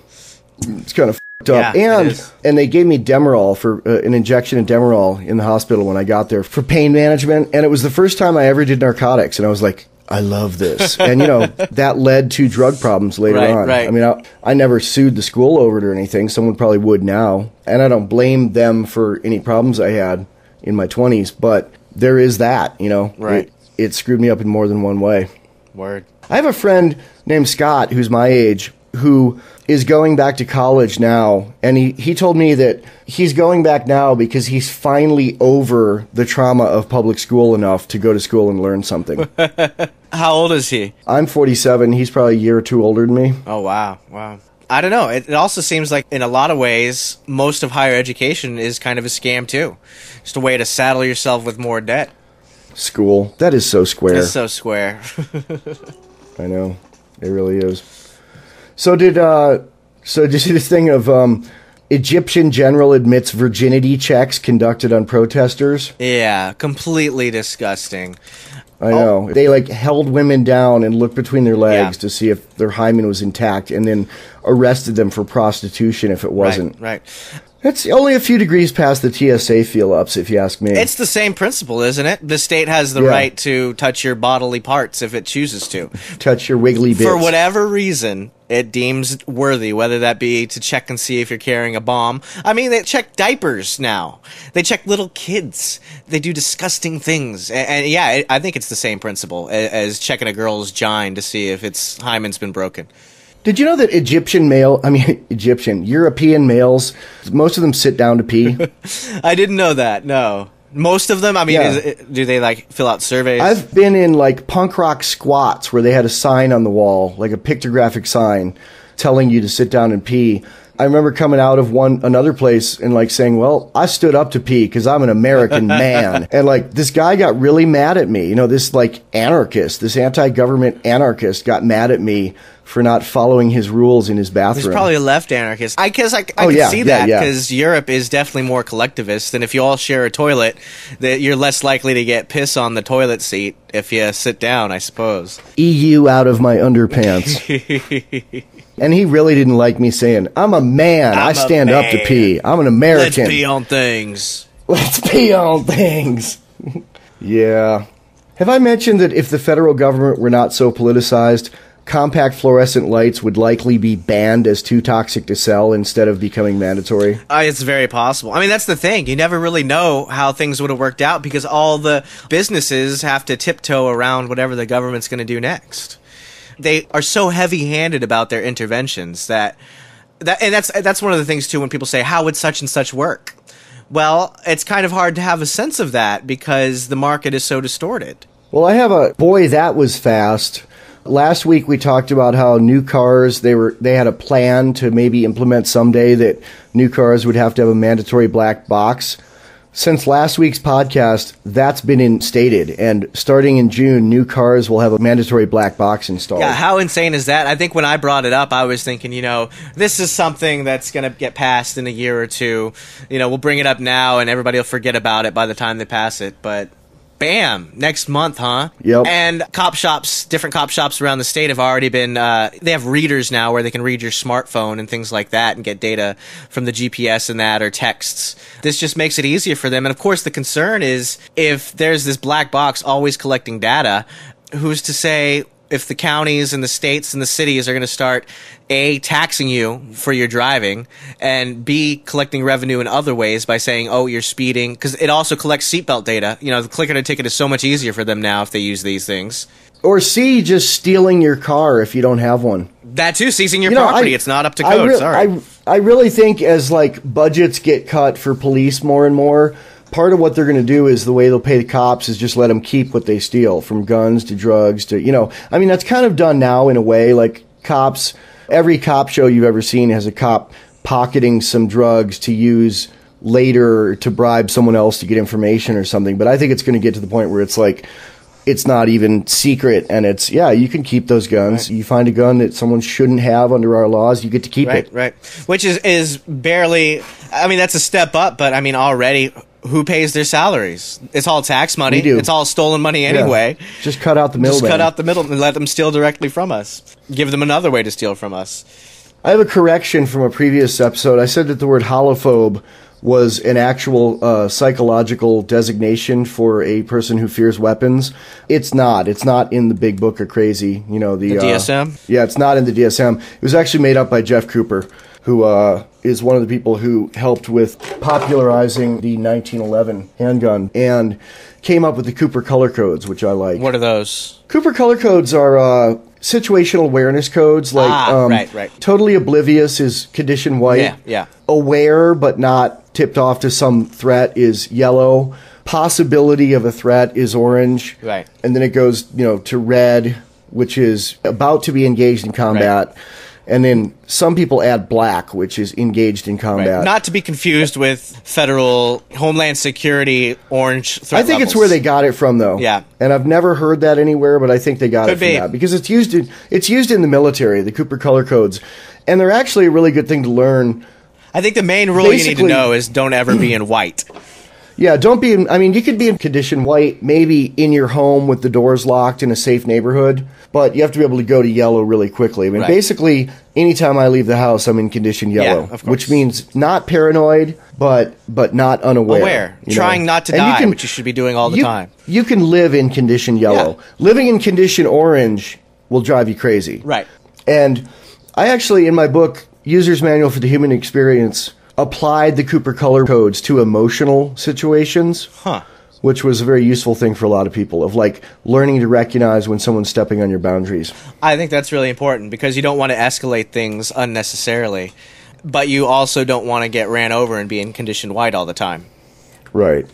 It's kind of f***ed up. Yeah, and they gave me Demerol for an injection of Demerol in the hospital when I got there for pain management. And it was the first time I ever did narcotics. And I was like, I love this. And, that led to drug problems later on. Right. I mean, I never sued the school over it or anything. Someone probably would now. And I don't blame them for any problems I had in my 20s. But there is that, Right. It screwed me up in more than one way. Word. I have a friend named Scott who's my age who is going back to college now, and he told me that he's going back now because he's finally over the trauma of public school enough to go to school and learn something. How old is he? I'm 47. He's probably a year or two older than me. Oh, wow. I don't know. It also seems like in a lot of ways, most of higher education is kind of a scam, too. Just a way to saddle yourself with more debt. School. That is so square. It's so square. I know. It really is. So did you see this thing of Egyptian general admits virginity checks conducted on protesters? Yeah, completely disgusting. I know. They held women down and looked between their legs to see if their hymen was intact, and then arrested them for prostitution if it wasn't. Right. That's only a few degrees past the TSA feel-ups, if you ask me. It's the same principle, isn't it? The state has the right to touch your bodily parts if it chooses to. Touch your wiggly bits. For whatever reason it deems worthy, whether that be to check and see if you're carrying a bomb. I mean, they check diapers now. They check little kids. They do disgusting things. And yeah, I think it's the same principle as checking a girl's gine to see if its hymen's been broken. Did you know that European males, most of them sit down to pee? I didn't know that, no. Most of them? I mean, do they, fill out surveys? I've been in, punk rock squats where they had a sign on the wall, like a pictographic sign, telling you to sit down and pee. I remember coming out of another place and saying, well, I stood up to pee because I'm an American man. And this guy got really mad at me. This anarchist, this anti-government anarchist got mad at me for not following his rules in his bathroom. He's probably a left anarchist. I guess I can see that because Europe is definitely more collectivist. And if you all share a toilet, that you're less likely to get piss on the toilet seat if you sit down, I suppose. EU out of my underpants. And he really didn't like me saying, I'm a man. I stand up to pee. I'm an American. Let's pee on things. Let's pee on things. Yeah. Have I mentioned that if the federal government were not so politicized, compact fluorescent lights would likely be banned as too toxic to sell instead of becoming mandatory? It's very possible. I mean, that's the thing. You never really know how things would have worked out because all the businesses have to tiptoe around whatever the government's going to do next. They are so heavy-handed about their interventions and that's one of the things too when people say, how would such and such work? Well, it's kind of hard to have a sense of that because the market is so distorted. Well, I have boy, that was fast. Last week we talked about how new cars, they had a plan to maybe implement someday that new cars would have to have a mandatory black box. Since last week's podcast, that's been instated, and starting in June, new cars will have a mandatory black box installed. Yeah, how insane is that? I think when I brought it up, I was thinking, this is something that's going to get passed in a year or two. We'll bring it up now, and everybody will forget about it by the time they pass it, but... Bam! Next month, huh? Yep. And different cop shops around the state have already been, they have readers now where they can read your smartphone and things like that and get data from the GPS and that or texts. This just makes it easier for them. And of course, the concern is if there's this black box always collecting data, who's to say if the counties and the states and the cities are going to start A, taxing you for your driving, and B, collecting revenue in other ways by saying, oh, you're speeding, because it also collects seatbelt data. The click on a ticket is so much easier for them now if they use these things. Or C, just stealing your car if you don't have one. That too, seizing your property. It's not up to code. Sorry. I really think as budgets get cut for police more and more, part of what they're going to do is the way they'll pay the cops is just let them keep what they steal, from guns to drugs to, that's kind of done now in a way. Like cops, every cop show you've ever seen has a cop pocketing some drugs to use later to bribe someone else to get information or something. But I think it's going to get to the point where it's it's not even secret, and it's, you can keep those guns. Right. You find a gun that someone shouldn't have under our laws, you get to keep it. Right. Which is barely, that's a step up, but already... Who pays their salaries? It's all tax money. We do. It's all stolen money anyway. Yeah. Just cut out the middleman. Just cut out the middle and let them steal directly from us. Give them another way to steal from us. I have a correction from a previous episode. I said that the word holophobe was an actual psychological designation for a person who fears weapons. It's not. It's not in the Big Book of Crazy. The DSM? Yeah, it's not in the DSM. It was actually made up by Jeff Cooper, who is one of the people who helped with popularizing the 1911 handgun and came up with the Cooper color codes, which I like. What are those? Cooper color codes are situational awareness codes. Right. Totally oblivious is condition white. Yeah. Aware but not tipped off to some threat is yellow. Possibility of a threat is orange. Right. And then it goes, to red, which is about to be engaged in combat. Right. And then some people add black, which is engaged in combat. Right. Not to be confused with federal Homeland Security orange threat I think levels. It's where they got it from, though. Yeah. And I've never heard that anywhere, but I think they got it from that. Because it's used in the military, the Cooper color codes. And they're actually a really good thing to learn. I think the main rule you need to know is don't ever be in white. Yeah, don't be in... you could be in condition white, maybe in your home with the doors locked in a safe neighborhood, but you have to be able to go to yellow really quickly. Basically, anytime I leave the house, I'm in condition yellow, which means not paranoid, but not unaware. Trying not to die, which you should be doing all the time. You can live in condition yellow. Yeah. Living in condition orange will drive you crazy. Right. And I actually, in my book, User's Manual for the Human Experience, applied the Cooper color codes to emotional situations, which was a very useful thing for a lot of people, of learning to recognize when someone's stepping on your boundaries. I think that's really important because you don't want to escalate things unnecessarily, but you also don't want to get ran over and be in condition white all the time. Right.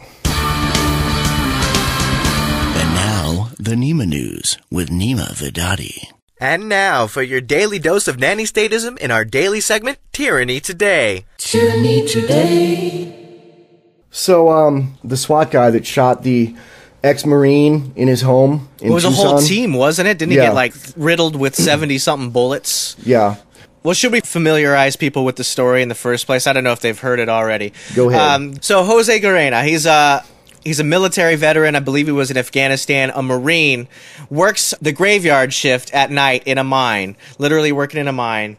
And now, the Neema News with Neema Vedadi. And now, for your daily dose of nanny-statism in our daily segment, Tyranny Today. Tyranny Today. So, the SWAT guy that shot the ex-Marine in his home in Tucson. It was a whole team, wasn't it? Didn't he get, riddled with 70-something bullets? Yeah. Well, should we familiarize people with the story in the first place? I don't know if they've heard it already. Go ahead. So, Jose Garena, he's a military veteran. I believe he was in Afghanistan, a Marine, works the graveyard shift at night in a mine, literally working in a mine.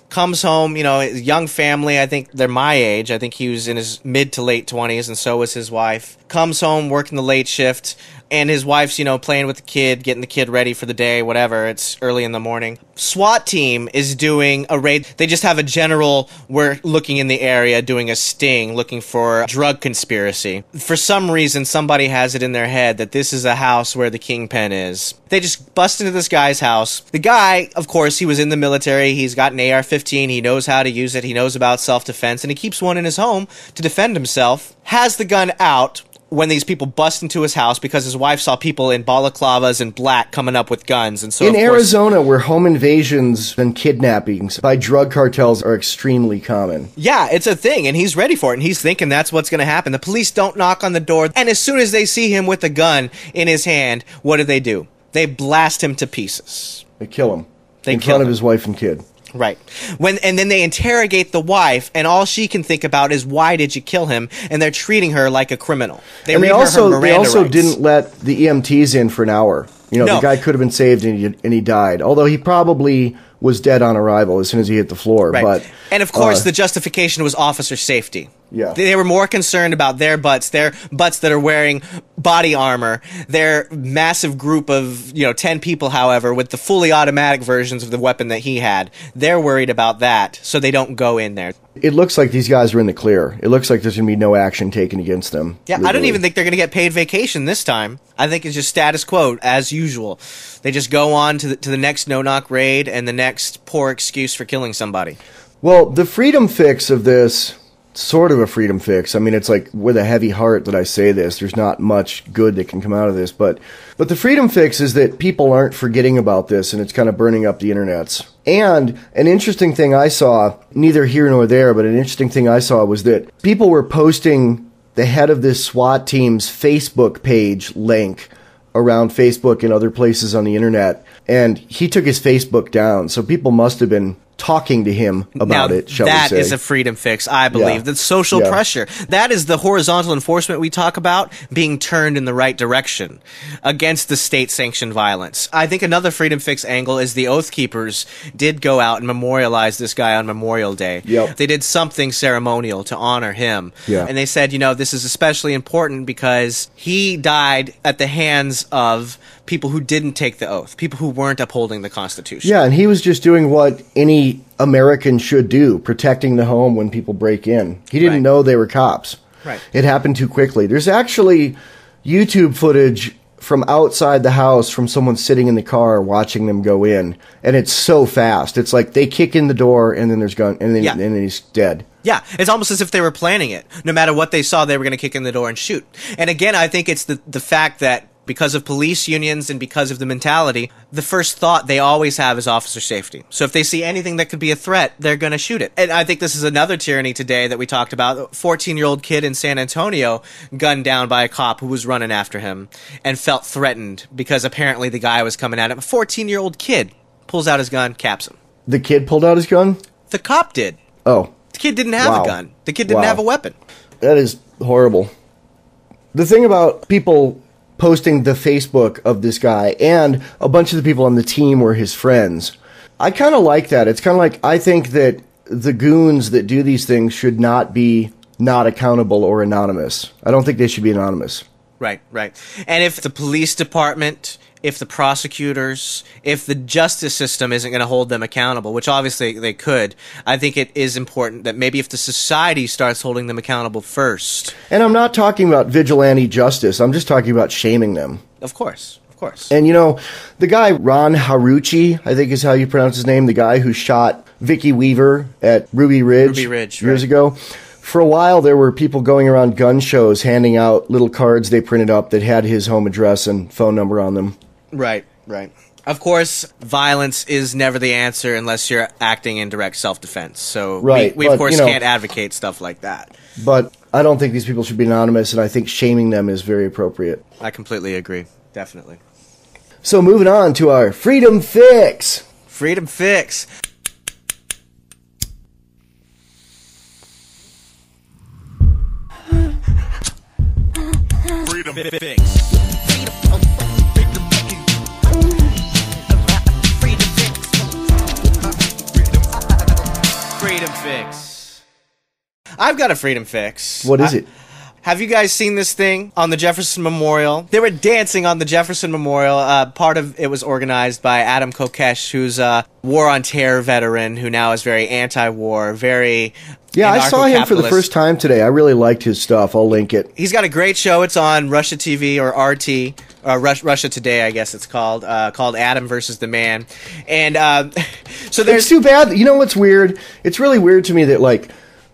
Comes home, young family. I think they're my age. I think he was in his mid to late 20s, and so was his wife. Comes home, working the late shift, and his wife's, playing with the kid, getting the kid ready for the day, whatever. It's early in the morning. SWAT team is doing a raid. They just have a general, we're looking in the area, doing a sting, looking for drug conspiracy. For some reason, somebody has it in their head that this is a house where the kingpin is. They just bust into this guy's house. The guy, of course, he was in the military. He's got an AR-15. He knows how to use it. He knows about self-defense, and he keeps one in his home to defend himself. Has the gun out, when these people bust into his house because his wife saw people in balaclavas and black coming up with guns. And so in Arizona, where home invasions and kidnappings by drug cartels are extremely common. Yeah, it's a thing, and he's ready for it, and he's thinking that's what's going to happen. The police don't knock on the door, and as soon as they see him with a gun in his hand, what do? They blast him to pieces. They kill him in kill front him. of his wife and kid. Right. And then they interrogate the wife, and all she can think about is, why did you kill him? And they're treating her like a criminal. They also didn't let the EMTs in for an hour. You know, No. the guy could have been saved and he died. Although he probably was dead on arrival as soon as he hit the floor. Right. But and of course, the justification was officer safety. Yeah. They were more concerned about their butts that are wearing body armor, their massive group of, 10 people, however, with the fully automatic versions of the weapon that he had. They're worried about that, so they don't go in there. It looks like these guys are in the clear. It looks like there's going to be no action taken against them. Yeah, I don't even think they're going to get paid vacation this time. I think it's just status quo, as usual. They just go on to the next no-knock raid and the next poor excuse for killing somebody. Well, the freedom fix of this, sort of a freedom fix. I mean, it's like with a heavy heart that I say this. There's not much good that can come out of this. But the freedom fix is that people aren't forgetting about this, and it's kind of burning up the internets. And an interesting thing I saw, neither here nor there, but an interesting thing I saw was that people were posting the head of this SWAT team's Facebook page link around Facebook and other places on the internet, and he took his Facebook down. So people must have been talking to him about it, shall we say. That is a freedom fix, I believe. The social pressure. That is the horizontal enforcement we talk about being turned in the right direction against the state-sanctioned violence. I think another freedom fix angle is the Oath Keepers did go out and memorialize this guy on Memorial Day. Yep. They did something ceremonial to honor him. Yeah. And they said, this is especially important because he died at the hands of people who didn't take the oath, people who weren't upholding the Constitution. Yeah, and he was just doing what any American should do, protecting the home when people break in. He didn't know they were cops. Right. It happened too quickly. There's actually YouTube footage from outside the house from someone sitting in the car watching them go in, and it's so fast. It's like they kick in the door, and then there's gun, and then he's dead. Yeah, it's almost as if they were planning it. No matter what they saw, they were going to kick in the door and shoot. And again, I think it's the fact that because of police unions and because of the mentality, the first thought they always have is officer safety. So if they see anything that could be a threat, they're going to shoot it. And I think this is another tyranny today that we talked about. A 14-year-old kid in San Antonio gunned down by a cop who was running after him and felt threatened because apparently the guy was coming at him. A 14-year-old kid pulls out his gun, caps him. The kid pulled out his gun? The cop did. Oh. The kid didn't have a gun. The kid didn't have a weapon. That is horrible. The thing about people posting the Facebook of this guy, and a bunch of the people on the team were his friends, I kind of like that. It's kind of like, I think that the goons that do these things should not be not accountable or anonymous. I don't think they should be anonymous. Right. And if the police department, if the prosecutors, if the justice system isn't going to hold them accountable, which obviously they could, I think it is important that maybe if the society starts holding them accountable first. And I'm not talking about vigilante justice. I'm just talking about shaming them. Of course. And the guy Ron Haruchi, I think is how you pronounce his name, the guy who shot Vicky Weaver at Ruby Ridge years ago. For a while, there were people going around gun shows handing out little cards they printed up that had his home address and phone number on them. Right. Of course, violence is never the answer unless you're acting in direct self-defense. So we of course, can't advocate stuff like that. But I don't think these people should be anonymous, and I think shaming them is very appropriate. I completely agree. Definitely. So moving on to our Freedom Fix. Freedom Fix. Freedom Fix. Freedom Fix. I've got a Freedom Fix. What is it? Have you guys seen this thing on the Jefferson Memorial? They were dancing on the Jefferson Memorial. Part of it was organized by Adam Kokesh, who's a war on terror veteran who now is very anti-war, very I saw him for the first time today. I really liked his stuff. I'll link it. He's got a great show. It's on Russia TV or RT, Russia Today, I guess it's called Adam versus the Man. And so there's... It's too bad. You know what's weird? It's really weird to me that, like,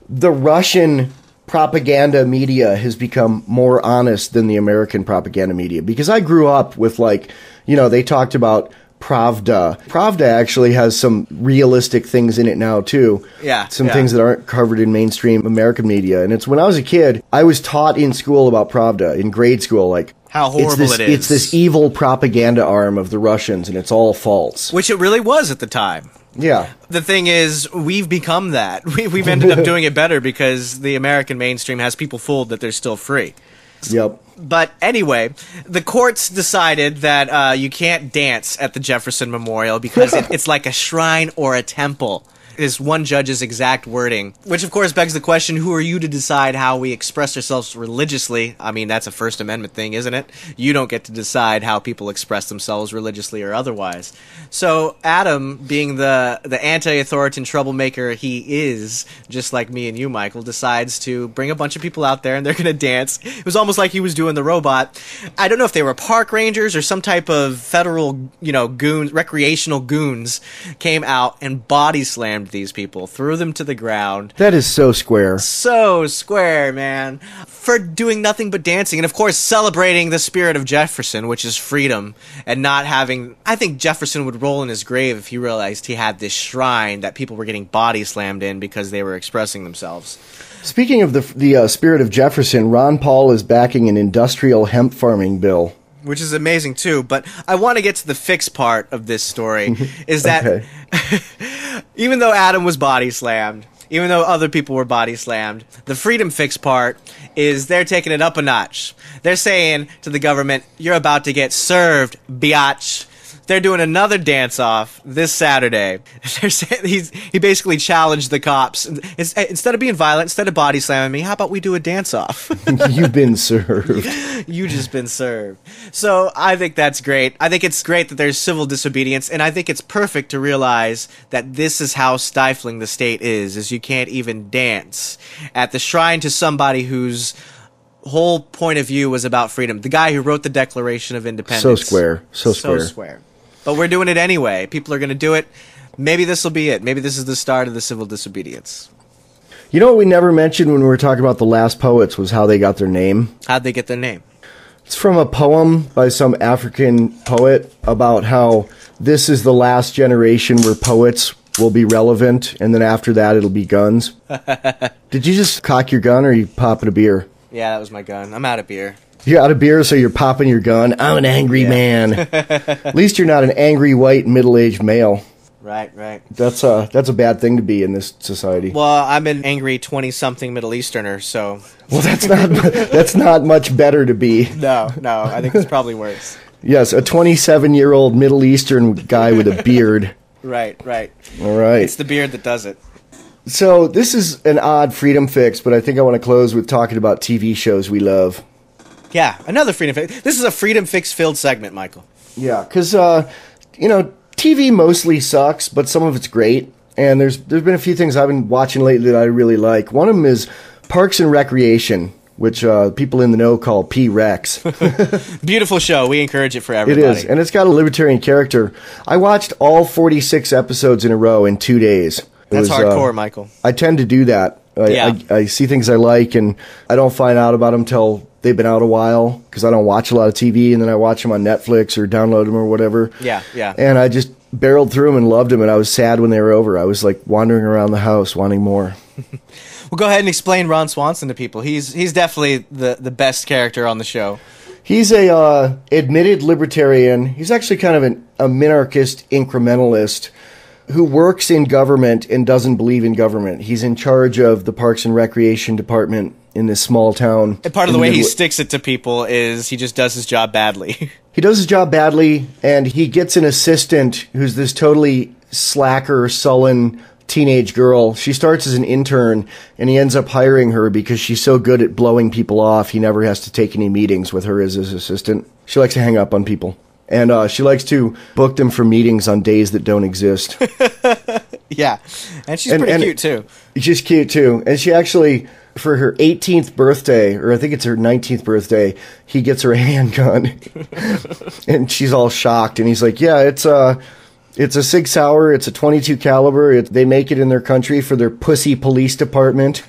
the Russian propaganda media has become more honest than the American propaganda media. Because I grew up with, like, you know, they talked about Pravda. Pravda actually has some realistic things in it now, too. Yeah. Some things that aren't covered in mainstream American media. And it's when I was a kid, I was taught in school about Pravda, in grade school, like, how horrible it is. It's this evil propaganda arm of the Russians, and it's all false. Which it really was at the time. Yeah. The thing is, we've become that. We've ended up doing it better because the American mainstream has people fooled that they're still free. Yep. But anyway, the courts decided that you can't dance at the Jefferson Memorial because it's like a shrine or a temple. Is one judge's exact wording, which of course begs the question, who are you to decide how we express ourselves religiously? I mean, that's a First Amendment thing, isn't it? You don't get to decide how people express themselves religiously or otherwise. So Adam, being the anti-authoritarian troublemaker he is, just like me and you, Michael, decides to bring a bunch of people out there and they're going to dance. It was almost like he was doing the robot. I don't know if they were park rangers or some type of federal, goons, recreational goons came out and body slammed these people, threw them to the ground. That is so square. So square, man. For doing nothing but dancing. And of course, celebrating the spirit of Jefferson, which is freedom, and not having... I think Jefferson would roll in his grave if he realized he had this shrine that people were getting body slammed in because they were expressing themselves. Speaking of the spirit of Jefferson, Ron Paul is backing an industrial hemp farming bill. Which is amazing, too. But I want to get to the fix part of this story, is that even though Adam was body slammed, even though other people were body slammed, the freedom fix part is they're taking it up a notch. They're saying to the government, you're about to get served, biatch. They're doing another dance-off this Saturday. They're saying he basically challenged the cops. Instead of being violent, instead of body slamming me, how about we do a dance-off? You've been served. You just been served. So I think that's great. I think it's great that there's civil disobedience, and I think it's perfect to realize that this is how stifling the state is you can't even dance at the shrine to somebody whose whole point of view was about freedom. The guy who wrote the Declaration of Independence. So square. So square. But we're doing it anyway. People are going to do it. Maybe this will be it. Maybe this is the start of the civil disobedience. You know what we never mentioned when we were talking about the last poets was how they got their name? How'd they get their name? It's from a poem by some African poet about how this is the last generation where poets will be relevant, and then after that it'll be guns. Did you just cock your gun, or are you popping a beer? Yeah, that was my gun. I'm out of beer. You're out of beer, so you're popping your gun. I'm an angry man. At least you're not an angry, white, middle-aged male. Right. That's a bad thing to be in this society. Well, I'm an angry 20-something Middle Easterner, so... Well, that's not much better to be. No, I think it's probably worse. Yes, a 27-year-old Middle Eastern guy with a beard. Right. All right. It's the beard that does it. So, this is an odd freedom fix, but I think I want to close with talking about TV shows we love. Yeah, another freedom fix. This is a freedom fix-filled segment, Michael. Yeah, because, TV mostly sucks, but some of it's great. And there's been a few things I've been watching lately that I really like. One of them is Parks and Recreation, which people in the know call P-Rex. Beautiful show. We encourage it for everybody. It is, and it's got a libertarian character. I watched all 46 episodes in a row in 2 days. That's hardcore, Michael. I tend to do that. I see things I like, and I don't find out about them till they've been out a while, because I don't watch a lot of TV, and then I watch them on Netflix or download them or whatever. Yeah. And I just barreled through them and loved them, and I was sad when they were over. I was like wandering around the house wanting more. Well, go ahead and explain Ron Swanson to people. He's definitely the best character on the show. He's a admitted libertarian. He's actually kind of a minarchist incrementalist who works in government and doesn't believe in government. He's in charge of the Parks and Recreation Department in this small town. And part of the way he sticks it to people is he just does his job badly. He does his job badly, and he gets an assistant who's this totally slacker, sullen teenage girl. She starts as an intern, and he ends up hiring her because she's so good at blowing people off, he never has to take any meetings with her as his assistant. She likes to hang up on people. And she likes to book them for meetings on days that don't exist. Yeah. And she's pretty cute, too. She's cute, too. And she actually, for her 18th birthday, or I think it's her 19th birthday, he gets her a handgun. And she's all shocked. And he's like, yeah, it's a Sig Sauer. It's a .22 caliber. They make it in their country for their pussy police department.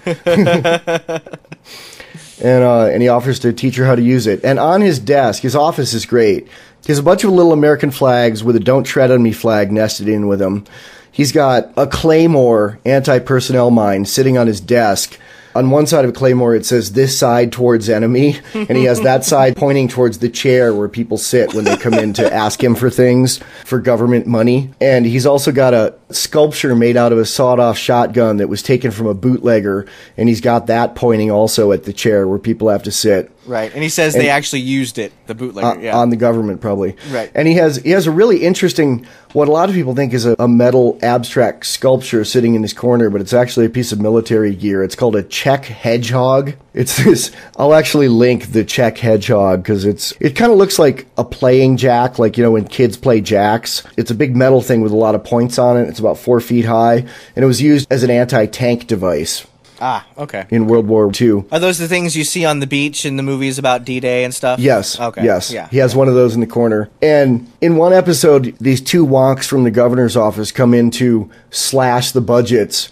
and he offers to teach her how to use it. And on his desk, his office is great. He has a bunch of little American flags with a "Don't Tread on Me" flag nested in with him. He's got a Claymore anti-personnel mine sitting on his desk. On one side of a Claymore, it says "This side towards enemy," and he has that side pointing towards the chair where people sit when they come in to ask him for things, for government money. And he's also got a sculpture made out of a sawed-off shotgun that was taken from a bootlegger, and he's got that pointing also at the chair where people have to sit. Right, and he says they actually used it, the bootlegger, on the government, probably. Right. And he has a really interesting, what a lot of people think is a metal abstract sculpture sitting in his corner, but it's actually a piece of military gear. It's called a Czech Hedgehog. It's this, I'll actually link the Czech Hedgehog, because it kind of looks like a playing jack, like, when kids play jacks. It's a big metal thing with a lot of points on it. It's about 4 feet high, and it was used as an anti-tank device. Ah, okay. In World War II. Are those the things you see on the beach in the movies about D-Day and stuff? Yes. Okay. Yes. Yeah. He has one of those in the corner. And in one episode, these two wonks from the governor's office come in to slash the budgets,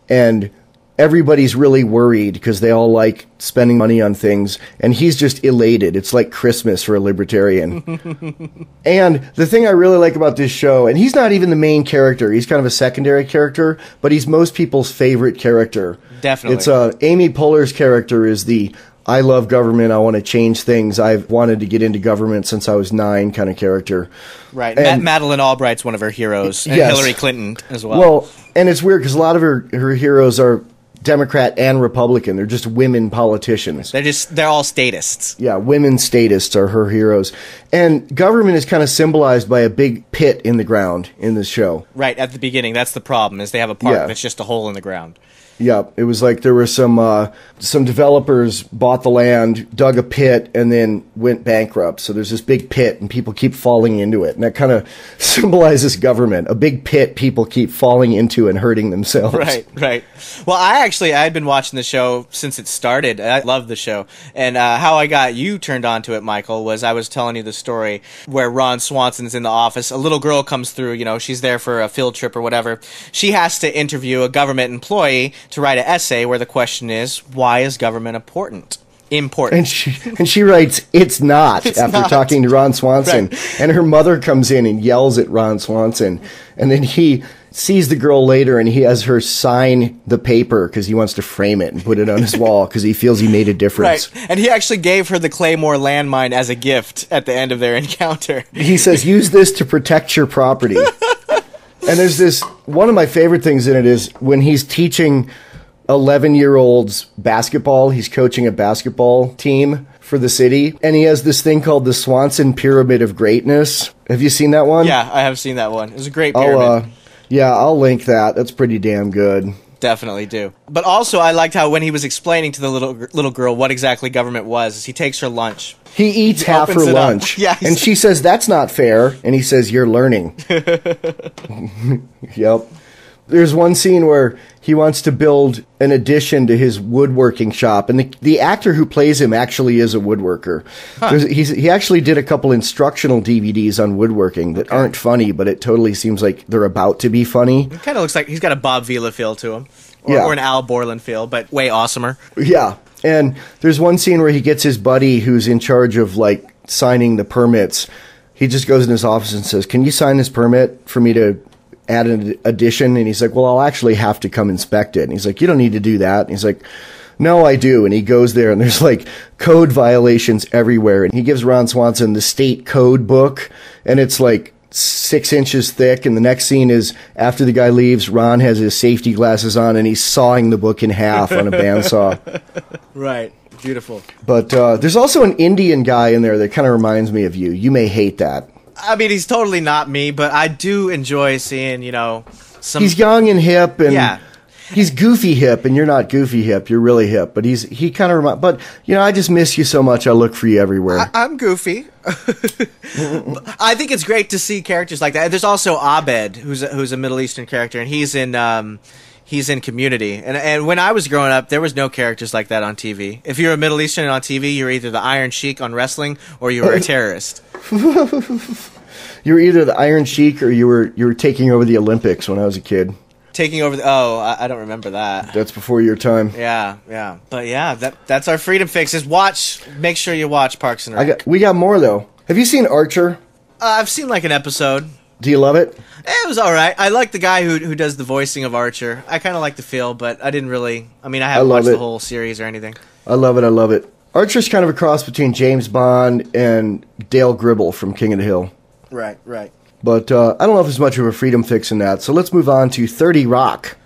and everybody's really worried because they all like spending money on things, and he's just elated. It's like Christmas for a libertarian. And the thing I really like about this show, and he's not even the main character, he's kind of a secondary character, but he's most people's favorite character. Definitely. It's Amy Poehler's character is the "I love government, I want to change things, I've wanted to get into government since I was 9" kind of character. Right. And Madeleine Albright's one of her heroes, and yes. Hillary Clinton as well. Well, and it's weird because a lot of her heroes are Democrat and Republican. They're just women politicians. They're all statists. Yeah, women statists are her heroes. And government is kind of symbolized by a big pit in the ground in this show. Right, at the beginning. That's the problem, is they have a park that's just a hole in the ground. Yeah, it was like there were some developers bought the land, dug a pit, and then went bankrupt. So there's this big pit, and people keep falling into it. And that kind of symbolizes government. A big pit people keep falling into and hurting themselves. Right. Well, I had been watching the show since it started. I love the show. And how I got you turned on to it, Michael, was I was telling you the story where Ron Swanson's in the office. A little girl comes through, she's there for a field trip or whatever. She has to interview a government employee to write an essay where the question is, why is government important? And she writes, "It's not," after talking to Ron Swanson. Right. And her mother comes in and yells at Ron Swanson. And then he sees the girl later, and he has her sign the paper because he wants to frame it and put it on his wall because he feels he made a difference. Right. And he actually gave her the Claymore landmine as a gift at the end of their encounter. He says, "Use this to protect your property." And there's this, one of my favorite things in it is when he's teaching 11-year-olds basketball. He's coaching a basketball team for the city, and he has this thing called the Swanson Pyramid of Greatness. Have you seen that one? Yeah, I have seen that one. It was a great pyramid. I'll link that. That's pretty damn good. Definitely do. But also, I liked how when he was explaining to the little girl what exactly government was, he takes her lunch. He eats half her lunch. Yeah, and she says, "That's not fair." And he says, "You're learning." Yep. There's one scene where he wants to build an addition to his woodworking shop, and the actor who plays him actually is a woodworker. Huh. He actually did a couple instructional DVDs on woodworking that aren't funny, but it totally seems like they're about to be funny. It kind of looks like he's got a Bob Vila feel to him, or an Al Borland feel, but way awesomer. Yeah, and there's one scene where he gets his buddy who's in charge of signing the permits. He just goes in his office and says, "Can you sign this permit for me to add an addition?" And he's like, "Well, I'll actually have to come inspect it." And he's like, "You don't need to do that." And he's like, "No, I do." And he goes there, and there's code violations everywhere. And he gives Ron Swanson the state code book, and it's 6 inches thick. And the next scene is after the guy leaves, Ron has his safety glasses on, and he's sawing the book in half on a bandsaw. Right. Beautiful. But there's also an Indian guy in there that kind of reminds me of you. You may hate that. I mean, he's totally not me, but I do enjoy seeing, some... He's young and hip, and he's goofy hip, and you're not goofy hip. You're really hip, but he kind of reminds... But, I just miss you so much. I look for you everywhere. I'm goofy. I think it's great to see characters like that. There's also Abed, who's a Middle Eastern character, and he's in Community. And when I was growing up, there was no characters like that on TV. If you're a Middle Eastern on TV, you're either the Iron Sheik on wrestling, or you were a terrorist. You were either the Iron Sheik or you were taking over the Olympics when I was a kid. taking over I don't remember that. That's before your time. Yeah. But yeah, that's our freedom fixes. Make sure you watch Parks and Rec. We got more, though. Have you seen Archer? I've seen like an episode. Do you love it? It was all right. I like the guy who does the voicing of Archer. I kind of like the feel, but I didn't really... I mean, I haven't watched the whole series or anything. I love it. Archer's kind of a cross between James Bond and Dale Gribble from King of the Hill. Right. But I don't know if there's much of a freedom fix in that. So let's move on to 30 Rock.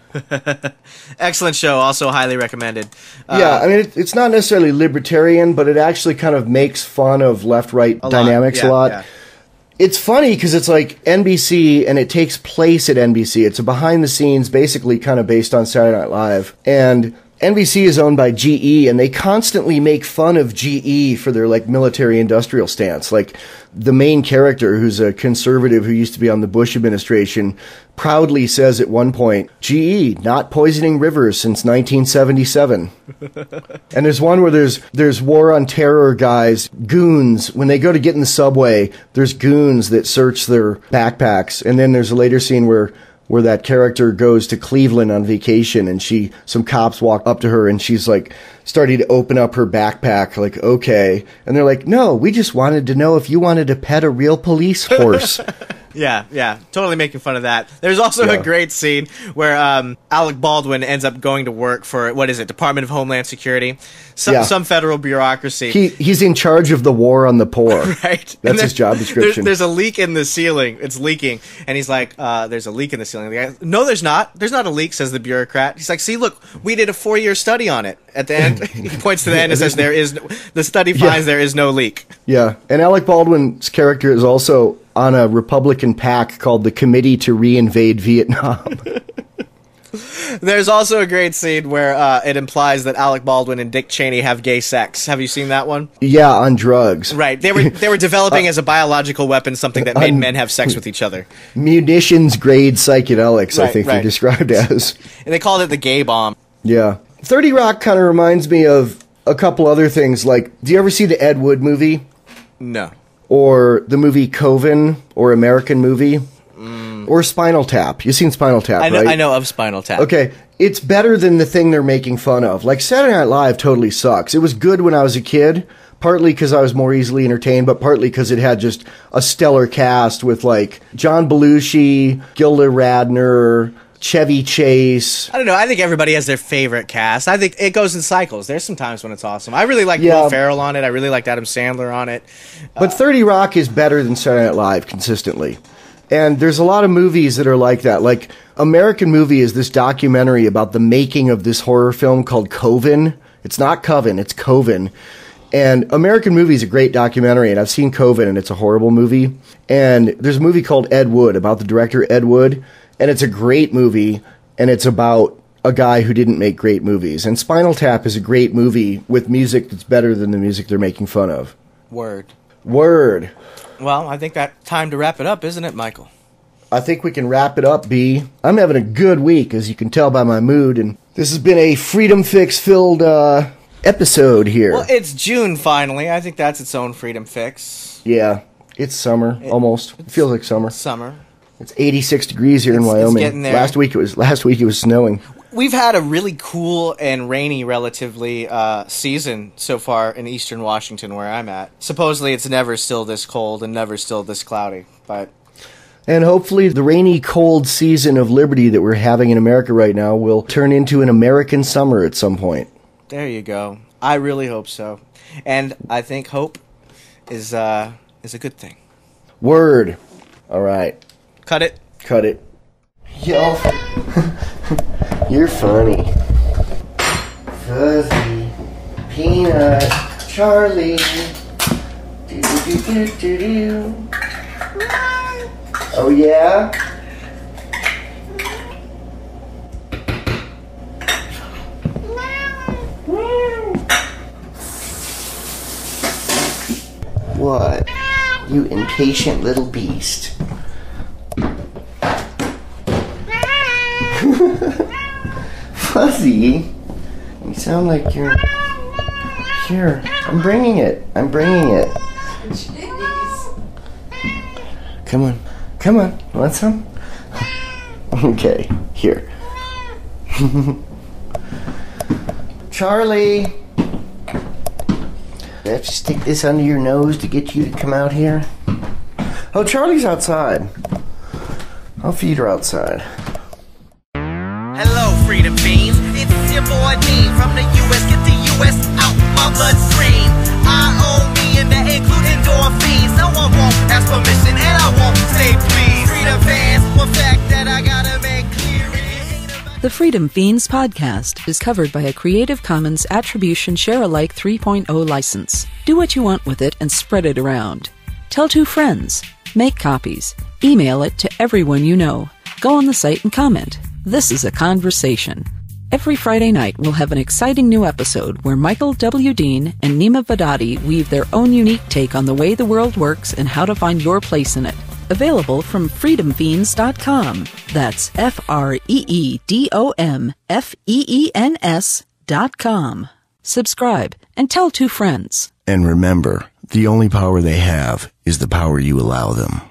Excellent show. Also highly recommended. Yeah, I mean, it's not necessarily libertarian, but it actually kind of makes fun of left-right dynamics a lot. Yeah. It's funny because it's like NBC, and it takes place at NBC. It's a behind-the-scenes, basically kind of based on Saturday Night Live. And NBC is owned by GE, and they constantly make fun of GE for their like military-industrial stance. Like the main character, who's a conservative who used to be on the Bush administration, proudly says at one point, GE, not poisoning rivers since 1977. And there's one where there's war on terror guys, goons. When they go to get in the subway, there's goons that search their backpacks. And then there's a later scene where that character goes to Cleveland on vacation, and some cops walk up to her, and she's like starting to open up her backpack, like, okay. And they're like, no, we just wanted to know if you wanted to pet a real police horse. Yeah, totally making fun of that. There's also a great scene where Alec Baldwin ends up going to work for, Department of Homeland Security, some federal bureaucry. He's in charge of the war on the poor. Right. That's his job description. There's a leak in the ceiling. It's leaking. And he's like, there's a leak in the ceiling. The guy, no, there's not. There's not a leak, says the bureaucrat. He's like, see, look, we did a 4-year study on it. At the end, he points to the end and says, the study finds there is no leak. Yeah, and Alec Baldwin's character is also on a Republican PAC called the Committee to Reinvade Vietnam. There's also a great scene where it implies that Alec Baldwin and Dick Cheney have gay sex. Have you seen that one? Yeah, on drugs. Right. They were developing as a biological weapon something that made men have sex with each other. Munitions-grade psychedelics, I think they're described as. And they called it the gay bomb. Yeah. 30 Rock kind of reminds me of a couple other things. Like, do you ever see the Ed Wood movie? No. Or the movie Coven, or American Movie? Or Spinal Tap. You've seen Spinal Tap, right? I know of Spinal Tap. Okay. It's better than the thing they're making fun of. Like, Saturday Night Live totally sucks. It was good when I was a kid, partly because I was more easily entertained, but partly because it had just a stellar cast with, like, John Belushi, Gilda Radner, Chevy Chase. I don't know. I think everybody has their favorite cast. I think it goes in cycles. There's some times when it's awesome. I really liked Will Ferrell on it. I really liked Adam Sandler on it. But 30 Rock is better than Saturday Night Live consistently. And there's a lot of movies that are like that. Like, American Movie is this documentary about the making of this horror film called Coven. It's not Coven, it's Coven. And American Movie is a great documentary, and I've seen Coven, and it's a horrible movie. And there's a movie called Ed Wood, about the director Ed Wood, and it's a great movie, and it's about a guy who didn't make great movies. And Spinal Tap is a great movie with music that's better than the music they're making fun of. Word. Well, I think that's time to wrap it up, isn't it, Michael? I think we can wrap it up, B. I'm having a good week, as you can tell by my mood, and this has been a Freedom Fix-filled episode here. Well, it's June, finally. I think that's its own Freedom Fix. Yeah, it's summer, almost. It feels like summer. Summer. It's 86 degrees here in Wyoming. It's getting there. Last week it was snowing. We've had a really cool and rainy, relatively, season so far in eastern Washington, where I'm at. Supposedly, it's never still this cold and never still this cloudy, but... And hopefully the rainy, cold season of liberty that we're having in America right now will turn into an American summer at some point. There you go. I really hope so. And I think hope is a good thing. Word. All right. Cut it. Yo. You're funny. Fuzzy. Peanut. Charlie. Do-do-do-do-do-do. Oh, yeah? What? You impatient little beast. Fuzzy, you sound like you're... Here, I'm bringing it. Come on. Want some? Okay, here. Charlie, I have to stick this under your nose to get you to come out here. Oh, Charlie's outside. I'll feed her outside. Hello, Freedom Fiends. It's your boy Dean from the U.S. Get the U.S. out my bloodstream. I own me and that include endorphins. No one won't ask permission and I won't say please. Freedom fans, one fact that I gotta make clear. The Freedom Fiends podcast is covered by a Creative Commons Attribution Share-alike 3.0 license. Do what you want with it and spread it around. Tell 2 friends. Make copies. Email it to everyone you know. Go on the site and comment. This is a conversation. Every Friday night, we'll have an exciting new episode where Michael W. Dean and Neema Vedadi weave their own unique take on the way the world works and how to find your place in it. Available from freedomfeens.com. That's FREEDOMFEENS.com. Subscribe and tell 2 friends. And remember, the only power they have is the power you allow them.